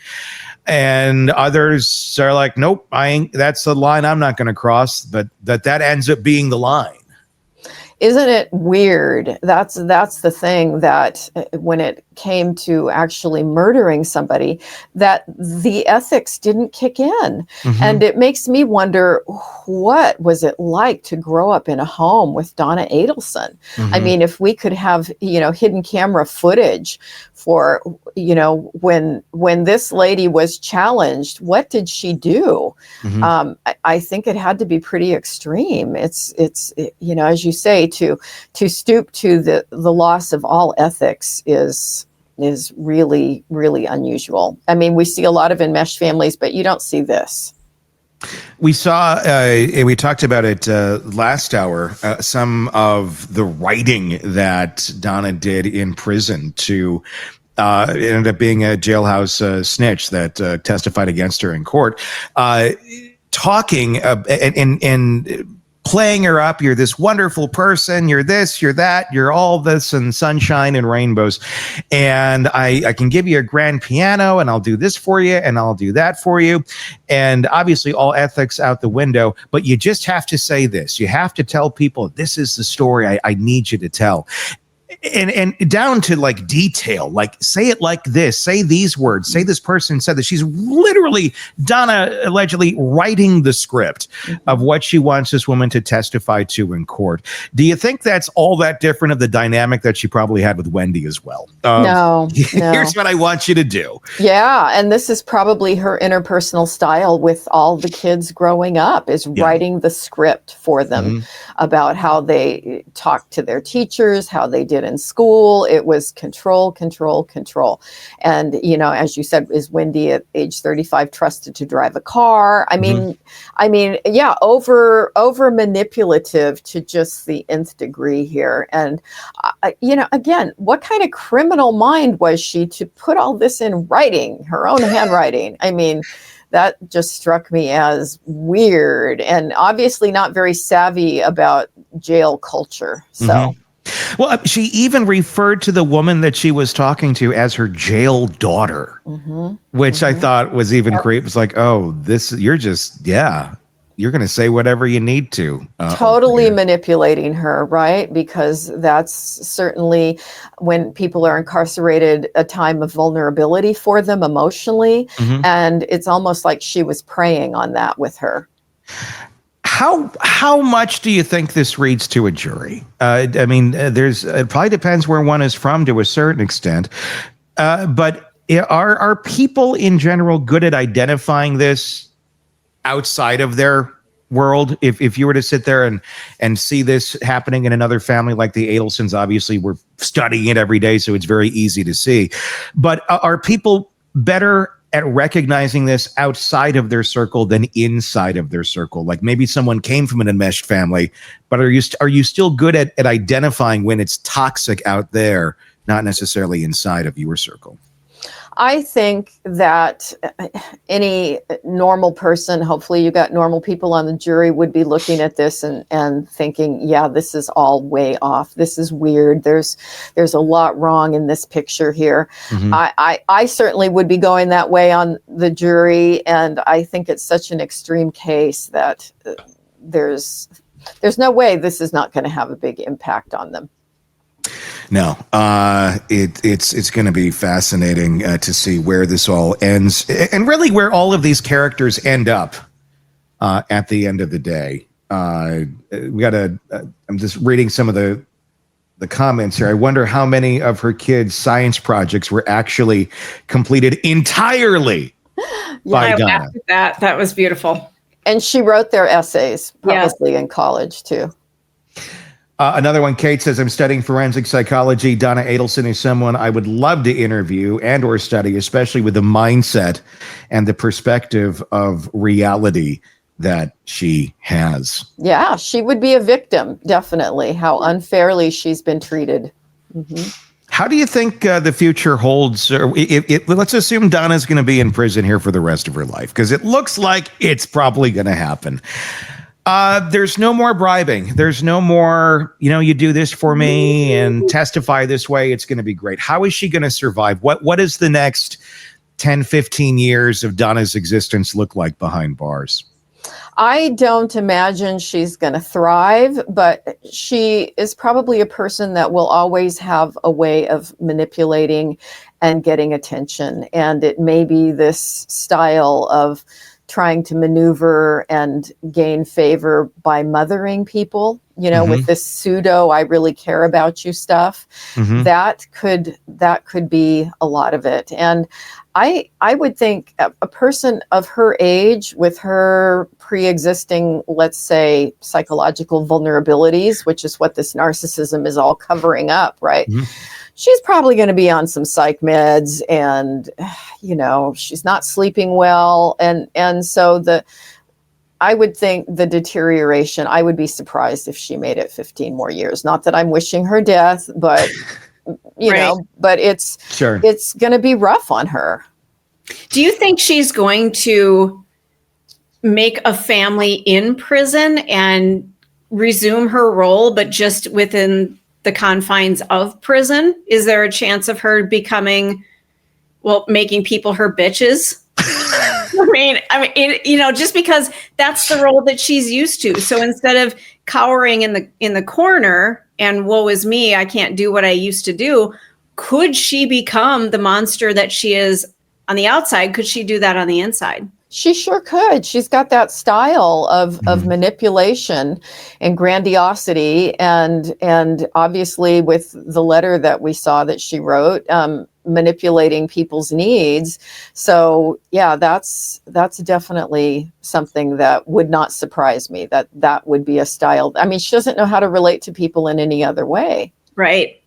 And others are like, nope, that's the line I'm not going to cross, but that ends up being the line. Isn't it weird? That's the thing, that when it came to actually murdering somebody, that the ethics didn't kick in. And it makes me wonder, what was it like to grow up in a home with Donna Adelson? I mean, if we could have, hidden camera footage for, when this lady was challenged, what did she do? I think it had to be pretty extreme. It's as you say, to stoop to the loss of all ethics is really, really unusual. I mean, we see a lot of enmeshed families, but you don't see this. We saw, we talked about it last hour, some of the writing that Donna did in prison to it ended up being a jailhouse snitch that testified against her in court, talking and playing her up. You're this wonderful person. You're this, you're that, you're all this and sunshine and rainbows. And I can give you a grand piano and I'll do this for you and I'll do that for you. And obviously all ethics out the window, but you just have to say this. You have to tell people, this is the story I need you to tell. and down to like detail, like say it like this, say these words, say this person said that. She's literally, Donna allegedly writing the script of what she wants this woman to testify to in court. Do you think that's all that different of the dynamic that she probably had with Wendy as well? No. Here's what I want you to do. Yeah, and this is probably her interpersonal style with all the kids growing up, is writing the script for them about how they talked to their teachers, how they did in school. It was control, control, control. And, you know, as you said, is Wendy at age 35 trusted to drive a car? I mean, yeah, over manipulative to just the nth degree here. And, you know, again, what kind of criminal mind was she to put all this in writing, her own handwriting? I mean, that just struck me as weird and obviously not very savvy about jail culture. So. Well, she even referred to the woman that she was talking to as her jail daughter, which I thought was even creepy. It was like, oh, you're just, you're going to say whatever you need to. Totally manipulating her, right? Because that's certainly, when people are incarcerated, a time of vulnerability for them emotionally. And it's almost like she was preying on that with her. How much do you think this reads to a jury? I mean, it probably depends where one is from to a certain extent. But are people in general good at identifying this outside of their world? If you were to sit there and see this happening in another family, like the Adelsons, obviously we're studying it every day, so it's very easy to see. But are people better at recognizing this outside of their circle than inside of their circle? Like maybe someone came from an enmeshed family, but are you still good at identifying when it's toxic out there, not necessarily inside of your circle? I think that any normal person, hopefully you got normal people on the jury, would be looking at this and thinking, yeah, this is all way off. This is weird. There's a lot wrong in this picture here. I certainly would be going that way on the jury. And I think it's such an extreme case that there's no way this is not going to have a big impact on them. No, it's going to be fascinating to see where this all ends, and really where all of these characters end up at the end of the day. I'm just reading some of the comments here. I wonder how many of her kids' science projects were actually completed entirely by Donna. That was beautiful. And she wrote their essays probably in college too. Another one, Kate says, I'm studying forensic psychology. Donna Adelson is someone I would love to interview and or study, especially with the mindset and the perspective of reality that she has. Yeah, she would be a victim, definitely, how unfairly she's been treated. How do you think the future holds? Let's assume Donna's going to be in prison here for the rest of her life, because it looks like it's probably going to happen. There's no more bribing. There's no more, you do this for me and testify this way. It's going to be great. How is she going to survive? What is the next 10, 15 years of Donna's existence look like behind bars? I don't imagine she's going to thrive, but she is probably a person that will always have a way of manipulating and getting attention. And it may be this style of trying to maneuver and gain favor by mothering people, with this pseudo "I really care about you" stuff. That could be a lot of it. And I would think a person of her age with her pre-existing, let's say, psychological vulnerabilities, which is what this narcissism is all covering up, right? She's probably going to be on some psych meds, and she's not sleeping well, and so I would think the deterioration, I would be surprised if she made it 15 more years. Not that I'm wishing her death, but but it's going to be rough on her. Do you think she's going to make a family in prison and resume her role, but just within the confines of prison? Is there a chance of her becoming, making people her bitches? I mean, just because that's the role that she's used to. So instead of cowering in the corner and woe is me, I can't do what I used to do, could she become the monster that she is on the outside? Could she do that on the inside? She sure could. She's got that style of manipulation and grandiosity, and obviously with the letter that we saw that she wrote, manipulating people's needs. So yeah, that's definitely something that would not surprise me, that would be a style. I mean, she doesn't know how to relate to people in any other way. Right.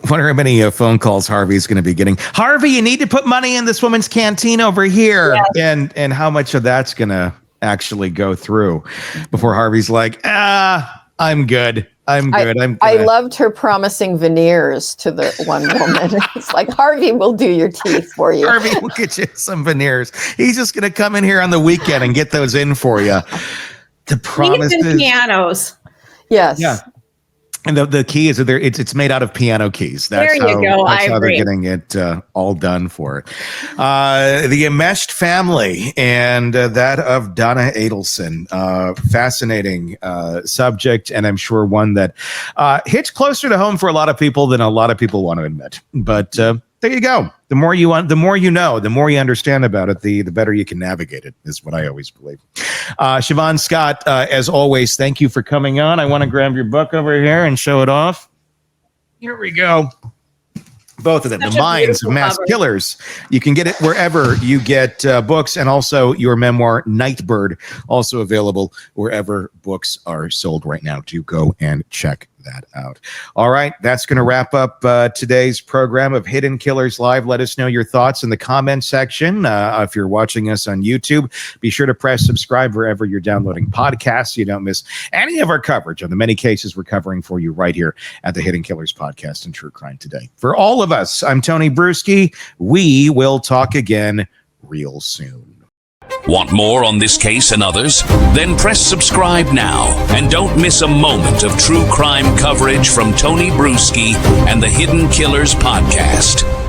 Wonder how many phone calls Harvey's going to be getting. Harvey, you need to put money in this woman's canteen over here. Yes. And how much of that's going to actually go through before Harvey's like, I'm good. I loved her promising veneers to the one woman. It's like, Harvey will do your teeth for you. Harvey will get you some veneers. He's just going to come in here on the weekend and get those in for you. The promises. Even pianos. Yes. Yeah. And the key is that it's made out of piano keys. That's how they're getting it all done for it. The enmeshed family and that of Donna Adelson. Fascinating subject, and I'm sure one that hits closer to home for a lot of people than a lot of people want to admit. But there you go. The more you know, the more you understand about it, the better you can navigate it, is what I always believe. Siobhan Scott, as always, thank you for coming on. I want to grab your book over here and show it off. Here we go. Both of them, The Minds of Mass Killers. You can get it wherever you get books, and also your memoir, Nightbird, also available wherever books are sold right now. Do go and check that out. All right, that's going to wrap up today's program of Hidden Killers Live. Let us know your thoughts in the comment section. If you're watching us on YouTube, be sure to press subscribe wherever you're downloading podcasts so you don't miss any of our coverage on the many cases we're covering for you right here at the Hidden Killers Podcast and True Crime Today. For all of us, I'm Tony Bruschi. We will talk again real soon. Want more on this case and others? Then press subscribe now and don't miss a moment of true crime coverage from Tony Bruschi and the Hidden Killers Podcast.